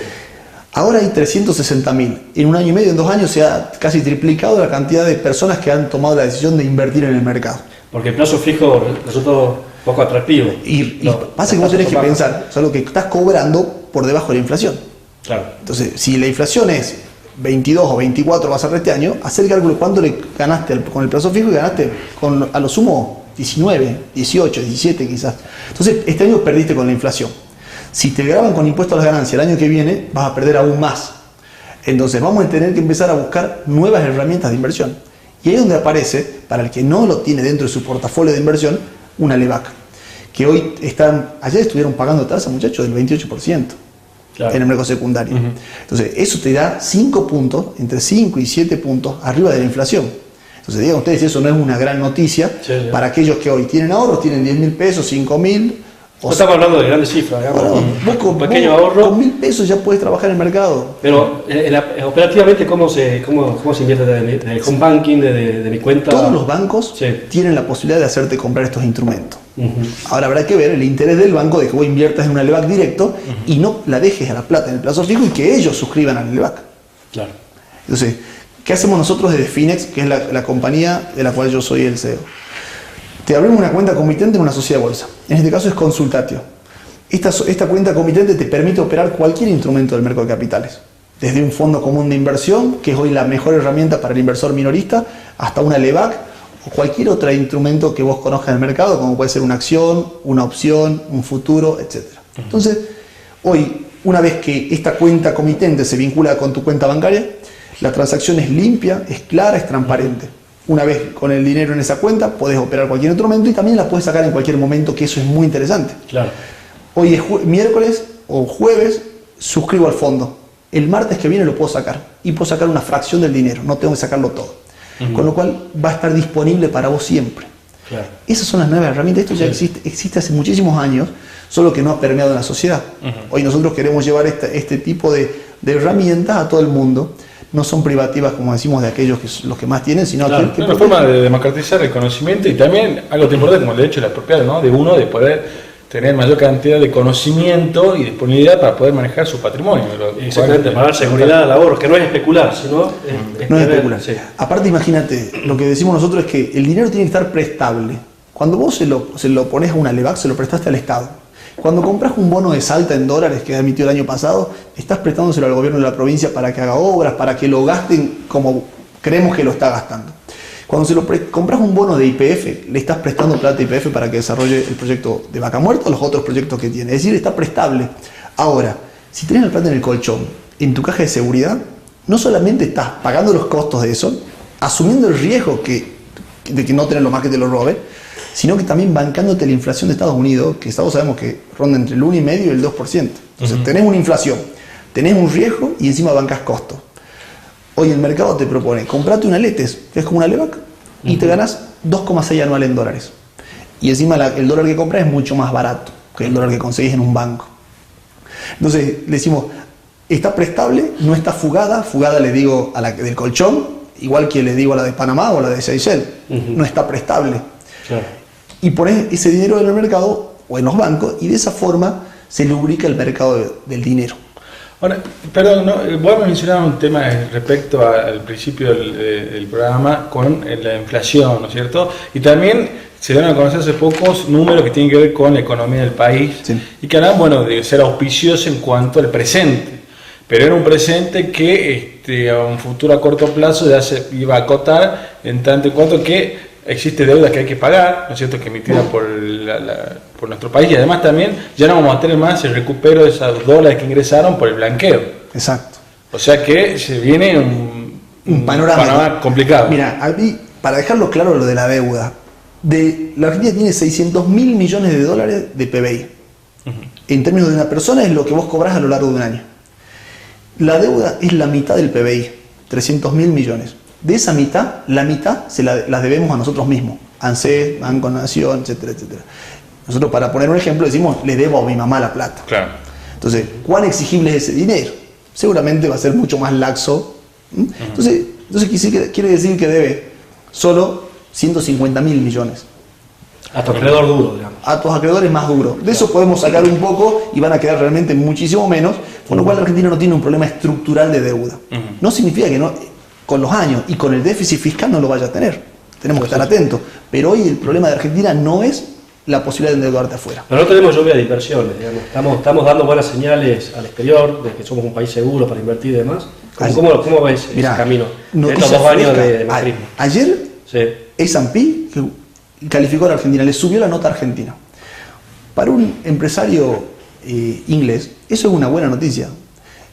Ahora hay 360.000. En un año y medio, en 2 años, se ha casi triplicado la cantidad de personas que han tomado la decisión de invertir en el mercado. Porque el plazo fijo resultó poco atractivo. Y pasa que vos tenés que pensar, o sea, lo que estás cobrando por debajo de la inflación. Claro. Entonces, si la inflación es 22 o 24 va a ser este año, hacer el cálculo de cuánto le ganaste con el plazo fijo y ganaste con a lo sumo 19, 18, 17 quizás. Entonces, este año perdiste con la inflación. Si te graban con impuestos a las ganancias el año que viene, vas a perder aún más. Entonces, vamos a tener que empezar a buscar nuevas herramientas de inversión. Y ahí es donde aparece, para el que no lo tiene dentro de su portafolio de inversión, una LEVAC. Que hoy ayer estuvieron pagando tasa, muchachos, del 28%. En el mercado secundario. Entonces, eso te da 5 puntos, entre 5 y 7 puntos arriba de la inflación. Entonces, digan ustedes, eso no es una gran noticia para aquellos que hoy tienen ahorros, tienen 10.000 pesos, 5.000. No estamos hablando de grandes cifras, digamos. Bueno, vos con pequeño ahorro. Con 1.000 pesos ya puedes trabajar en el mercado. Pero operativamente, ¿cómo se invierte desde el home banking, de mi cuenta? Todos los bancos tienen la posibilidad de hacerte comprar estos instrumentos. Ahora habrá que ver el interés del banco de que vos inviertas en una LEVAC directo y no la dejes a la plata en el plazo fijo y que ellos suscriban a la LEVAC. Claro. Entonces, ¿qué hacemos nosotros desde Finex, que es la compañía de la cual yo soy el CEO? Te abrimos una cuenta comitente en una sociedad de bolsa. En este caso es Consultatio. Esta cuenta comitente te permite operar cualquier instrumento del mercado de capitales. Desde un fondo común de inversión, que es hoy la mejor herramienta para el inversor minorista, hasta una LEVAC o cualquier otro instrumento que vos conozcas del mercado, como puede ser una acción, una opción, un futuro, etc. Entonces, hoy, una vez que esta cuenta comitente se vincula con tu cuenta bancaria, la transacción es limpia, es clara, es transparente. Una vez con el dinero en esa cuenta, podés operar cualquier instrumento y también la puedes sacar en cualquier momento, que eso es muy interesante. Claro. Hoy es miércoles o jueves, suscribo al fondo. El martes que viene lo puedo sacar y puedo sacar una fracción del dinero, no tengo que sacarlo todo. Con lo cual va a estar disponible para vos siempre. Claro. Esas son las nuevas herramientas. Esto ya existe hace muchísimos años, solo que no ha permeado en la sociedad. Hoy nosotros queremos llevar este tipo de herramientas a todo el mundo. No son privativas, como decimos, de aquellos que los que más tienen, sino claro, que una forma de democratizar el conocimiento y también algo tan importante como el derecho a la propiedad, ¿no? De uno de poder tener mayor cantidad de conocimiento y disponibilidad para poder manejar su patrimonio. Exactamente, para dar seguridad al ahorro, que no es especular, sino no es especular. Sí. Aparte, imagínate, lo que decimos nosotros es que el dinero tiene que estar prestable. Cuando vos se lo pones a una LEVAC, se lo prestaste al Estado. Cuando compras un bono de Salta en dólares que emitió el año pasado, estás prestándoselo al gobierno de la provincia para que haga obras, para que lo gasten como creemos que lo está gastando. Cuando compras un bono de YPF, le estás prestando plata a YPF para que desarrolle el proyecto de Vaca Muerta o los otros proyectos que tiene. Es decir, está prestable. Ahora, si tenés la plata en el colchón, en tu caja de seguridad, no solamente estás pagando los costos de eso, asumiendo el riesgo de que no tenerlo más que te lo robe, sino que también bancándote la inflación de Estados Unidos, que Estados sabemos que ronda entre el 1,5% y el 2%. Entonces tenés una inflación, tenés un riesgo y encima bancás costos. Hoy el mercado te propone, comprate una LETES, que es como una LEVAC, y te ganas 2,6 anual en dólares. Y encima el dólar que compras es mucho más barato que el dólar que conseguís en un banco. Entonces le decimos, está prestable, no está fugada le digo a la del colchón, igual que le digo a la de Panamá o a la de Seychelles, no está prestable. Claro. Y pones ese dinero en el mercado o en los bancos y de esa forma se lubrica el mercado del dinero. Ahora, perdón, ¿no? Vos me mencionabas un tema respecto al principio del programa con la inflación, ¿no es cierto? Y también se dieron a conocer hace pocos números que tienen que ver con la economía del país y que hablan, bueno, de ser auspicioso en cuanto al presente. Pero era un presente que a un futuro a corto plazo ya se iba a acotar en tanto en cuanto que existe deuda que hay que pagar, ¿no es cierto?, que emitida por nuestro país, y además también ya no vamos a tener más el recupero de esos dólares que ingresaron por el blanqueo. Exacto. O sea que se viene un panorama complicado. Mira, para dejarlo claro lo de la deuda, la Argentina tiene 600.000 millones de dólares de PBI. En términos de una persona es lo que vos cobrás a lo largo de un año. La deuda es la mitad del PBI, 300.000 millones. De esa mitad, la mitad las debemos a nosotros mismos, ANSES, Banco Nación, etcétera, etcétera. Nosotros, para poner un ejemplo, decimos, le debo a mi mamá la plata. Claro. Entonces, ¿cuán exigible es ese dinero? Seguramente va a ser mucho más laxo. Entonces quiere decir que debe solo 150.000 millones. A tu acreedor duro, digamos. A tus acreedores más duros. De eso podemos sacar un poco y van a quedar realmente muchísimo menos, con lo cual la Argentina no tiene un problema estructural de deuda. No significa que con los años y con el déficit fiscal no lo vaya a tener. Tenemos que estar atentos. Pero hoy el problema de Argentina no es la posibilidad de endeudarte afuera. Pero no tenemos lluvia de inversiones, digamos. Estamos dando buenas señales al exterior de que somos un país seguro para invertir y demás. ¿Cómo ves ese camino? Estos 2 años de macrismo. Ayer S&P calificó a la Argentina, le subió la nota argentina. Para un empresario inglés, eso es una buena noticia.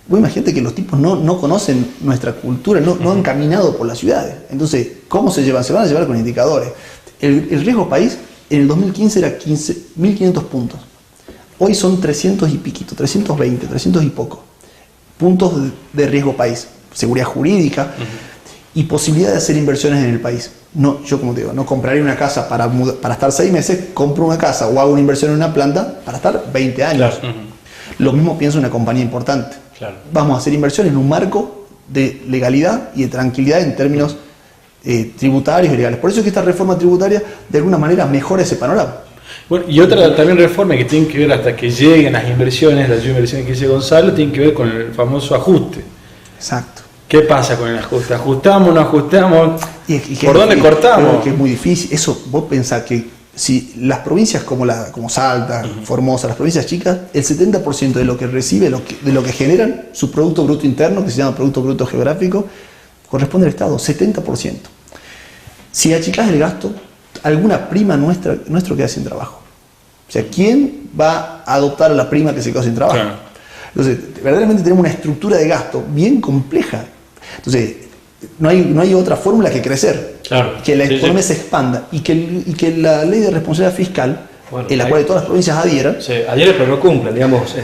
Vos imagínate que los tipos no conocen nuestra cultura, no han caminado por las ciudades. Entonces, ¿cómo se llevan? Se van a llevar con indicadores. El riesgo país en el 2015 era 15.500 puntos. Hoy son 300 y piquito, 320, 300 y poco. Puntos de riesgo país. Seguridad jurídica y posibilidad de hacer inversiones en el país. No, yo como te digo, no compraría una casa para estar 6 meses, compro una casa o hago una inversión en una planta para estar 20 años. Claro. Lo mismo pienso en una compañía importante. Claro. Vamos a hacer inversión en un marco de legalidad y de tranquilidad en términos tributarios y legales. Por eso es que esta reforma tributaria de alguna manera mejora ese panorama. Bueno, y otra también reforma que tiene que ver hasta que lleguen las inversiones, las inversiones que dice Gonzalo, tiene que ver con el famoso ajuste. Exacto. ¿Qué pasa con el ajuste? ¿Ajustamos, no ajustamos? ¿Por dónde cortamos? Que es muy difícil. Eso, vos pensás que si las provincias como Salta, Formosa, las provincias chicas, el 70% de lo que recibe, de lo que generan, su Producto Bruto Interno, que se llama Producto Bruto Geográfico, corresponde al Estado, 70%. Si achicás el gasto, alguna prima nuestro queda sin trabajo. O sea, ¿quién va a adoptar a la prima que se quedó sin trabajo? Claro. Entonces, verdaderamente tenemos una estructura de gasto bien compleja. Entonces, no hay otra fórmula que crecer, claro, que la economía se expanda y que la ley de responsabilidad fiscal, en la cual todas las provincias adhieran. Sí, adhieren pero no cumplan, digamos.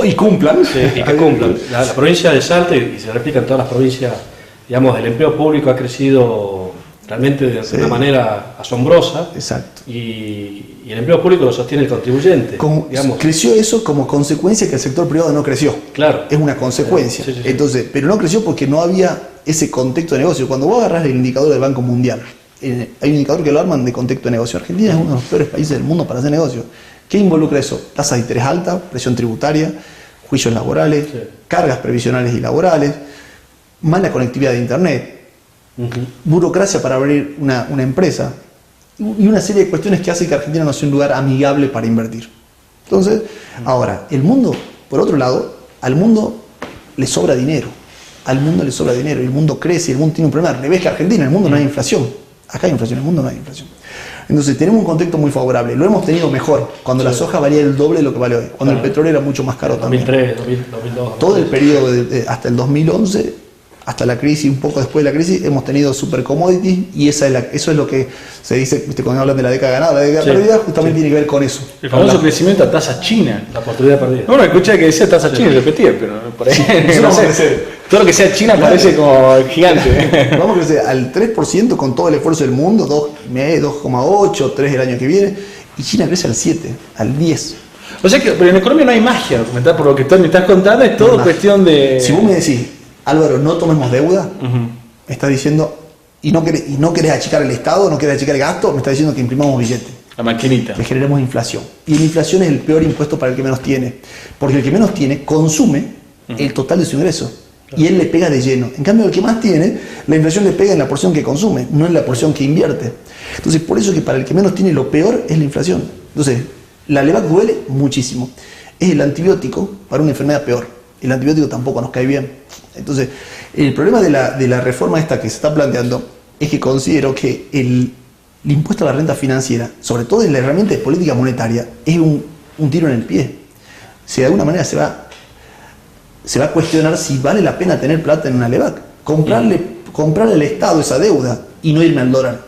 Y cumplan. Sí, y que cumplan. La provincia de Salta, y se replica en todas las provincias, digamos, el empleo público ha crecido realmente de una manera asombrosa. Exacto. Y el empleo público lo sostiene el contribuyente. Creció eso como consecuencia que el sector privado no creció. Claro. Es una consecuencia. Sí. Entonces, pero no creció porque no había ese contexto de negocio. Cuando vos agarrás el indicador del Banco Mundial, hay un indicador que lo arman de contexto de negocio. Argentina es uno de los peores países del mundo para hacer negocio. ¿Qué involucra eso? Tasas de interés altas, presión tributaria, juicios laborales, cargas previsionales y laborales, mala conectividad de Internet, burocracia para abrir una empresa y una serie de cuestiones que hacen que Argentina no sea un lugar amigable para invertir. Entonces, ahora, el mundo, por otro lado, al mundo le sobra dinero. Al mundo le sobra dinero, y el mundo crece, y el mundo tiene un problema. Al revés que Argentina, en el mundo no hay inflación. Acá hay inflación, en el mundo no hay inflación. Entonces tenemos un contexto muy favorable. Lo hemos tenido mejor, cuando la soja valía el doble de lo que vale hoy, cuando el petróleo era mucho más caro 2003, también. 2002. Todo el periodo hasta el 2011, hasta la crisis, un poco después de la crisis, hemos tenido super commodities, y eso es lo que se dice, ¿viste? Cuando hablan de la década ganada, la década perdida, justamente tiene que ver con eso. El famoso crecimiento a tasa china. La oportunidad perdida. Bueno, escuché que decía tasa china y repetía, pero por ahí no sé. Todo lo que sea China parece como gigante. Vamos a crecer al 3% con todo el esfuerzo del mundo, 2,8, 3 el año que viene, y China crece al 7, al 10. O sea que, pero en economía no hay magia, comentar por lo que me estás contando, es todo cuestión de... Si vos me decís, Álvaro, no tomemos deuda, me estás diciendo, y no querés achicar el Estado, no querés achicar el gasto, me estás diciendo que imprimamos billetes. La maquinita. Que generemos inflación. Y la inflación es el peor impuesto para el que menos tiene, porque el que menos tiene consume el total de su ingreso. Y él le pega de lleno. En cambio, el que más tiene, la inflación le pega en la porción que consume, no en la porción que invierte. Entonces, por eso que para el que menos tiene, lo peor es la inflación. Entonces, la Levac duele muchísimo. Es el antibiótico para una enfermedad peor. El antibiótico tampoco nos cae bien. Entonces, el problema de la reforma esta que se está planteando es que considero que el impuesto a la renta financiera, sobre todo en la herramienta de política monetaria, es un tiro en el pie. Si de alguna manera se va a cuestionar si vale la pena tener plata en una Levac, comprarle al Estado esa deuda y no irme al dólar.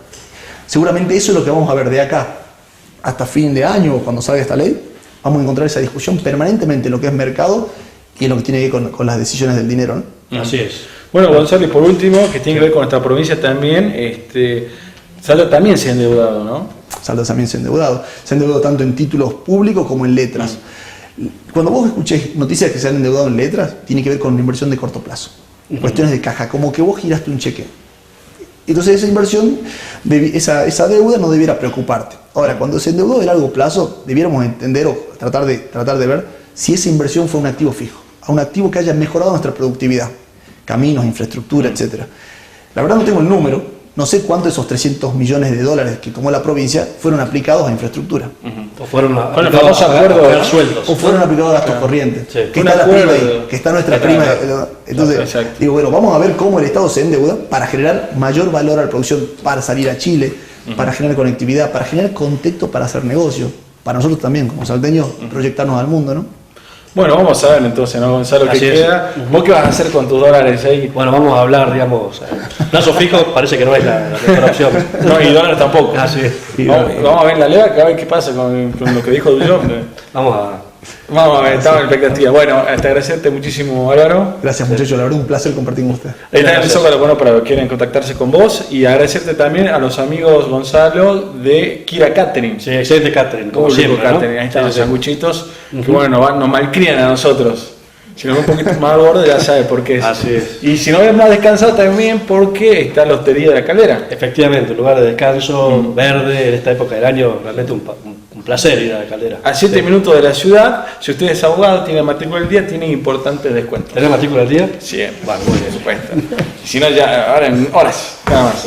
Seguramente eso es lo que vamos a ver de acá hasta fin de año, o cuando salga esta ley. Vamos a encontrar esa discusión permanentemente en lo que es mercado y en lo que tiene que ver con las decisiones del dinero, ¿no? Así es. Bueno, Gonzalo, y por último, que tiene que ver con nuestra provincia también, Salta también se ha endeudado, ¿no? Salta también se ha endeudado. Se ha endeudado tanto en títulos públicos como en letras. Cuando vos escuches noticias que se han endeudado en letras, tiene que ver con una inversión de corto plazo. Cuestiones de caja, como que vos giraste un cheque. Entonces esa inversión, esa deuda no debiera preocuparte. Ahora, cuando se endeudó de largo plazo, debiéramos entender o tratar de ver si esa inversión fue un activo fijo, a un activo que haya mejorado nuestra productividad, caminos, infraestructura, etc. La verdad no tengo el número. No sé cuántos de esos 300 millones de dólares que tomó la provincia fueron aplicados a infraestructura. O fueron con el famoso acuerdo de sueldos. O fueron aplicados a gastos corrientes. Sí. Que está la prima ahí, que está nuestra prima. Entonces, digo, bueno, vamos a ver cómo el Estado se endeuda para generar mayor valor a la producción, para salir a Chile, para generar conectividad, para generar contexto para hacer negocio. Para nosotros también, como salteños, proyectarnos al mundo, ¿no? Bueno, vamos a ver entonces, ¿no, Gonzalo? ¿Qué queda? ¿Vos qué vas a hacer con tus dólares ahí? Bueno, vamos a hablar, digamos, plazo fijo parece que no es la mejor opción. No, y dólares tampoco. Así es. Vamos a ver la Levac, a ver qué pasa con lo que dijo Dullón. Vamos a ver, estamos en expectativa. Bueno, te agradecerte muchísimo, Álvaro. Gracias, muchachos, la verdad un placer compartir con usted. Ahí está en el Zócalo, bueno, para que quieran contactarse con vos, y agradecerte también a los amigos, Gonzalo, de Kira Catering. Sí, excelente catering, como siempre, catering, ¿no? Ahí están los sanguchitos, que bueno, nos malcrían a nosotros. Si nos ve un poquito más gordo, ya sabe por qué es. Así es. Y si no ves más descansado también, porque está la Hostería de la Caldera. Efectivamente, un lugar de descanso verde en esta época del año, realmente un placer ir a la Caldera. A 7 minutos de la ciudad, si usted es abogado, tiene matrícula del día, tiene importantes descuentos. ¿Tenés matrícula del día? Sí, bueno, muy bien, supuesto. Y si no, ya, ahora en horas. Nada más.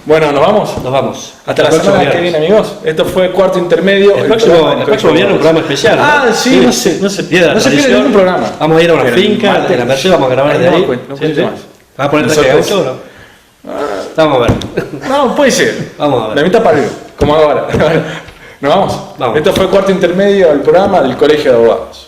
Bueno, ¿nos vamos? Nos vamos. Hasta la semana que viene, amigos. Esto fue Cuarto Intermedio. El próximo viernes un programa especial. Sí. No se pierda. No se pierde ningún programa. Vamos a ir a una finca, en la Merced vamos a grabar de ahí. No cuente más. ¿Vas a poner traje de gaucho o no? Vamos a ver. No, puede ser. Vamos a ver. La mitad para como ahora. ¿Nos vamos? Vamos. Esto fue Cuarto Intermedio, el programa del Colegio de Abogados.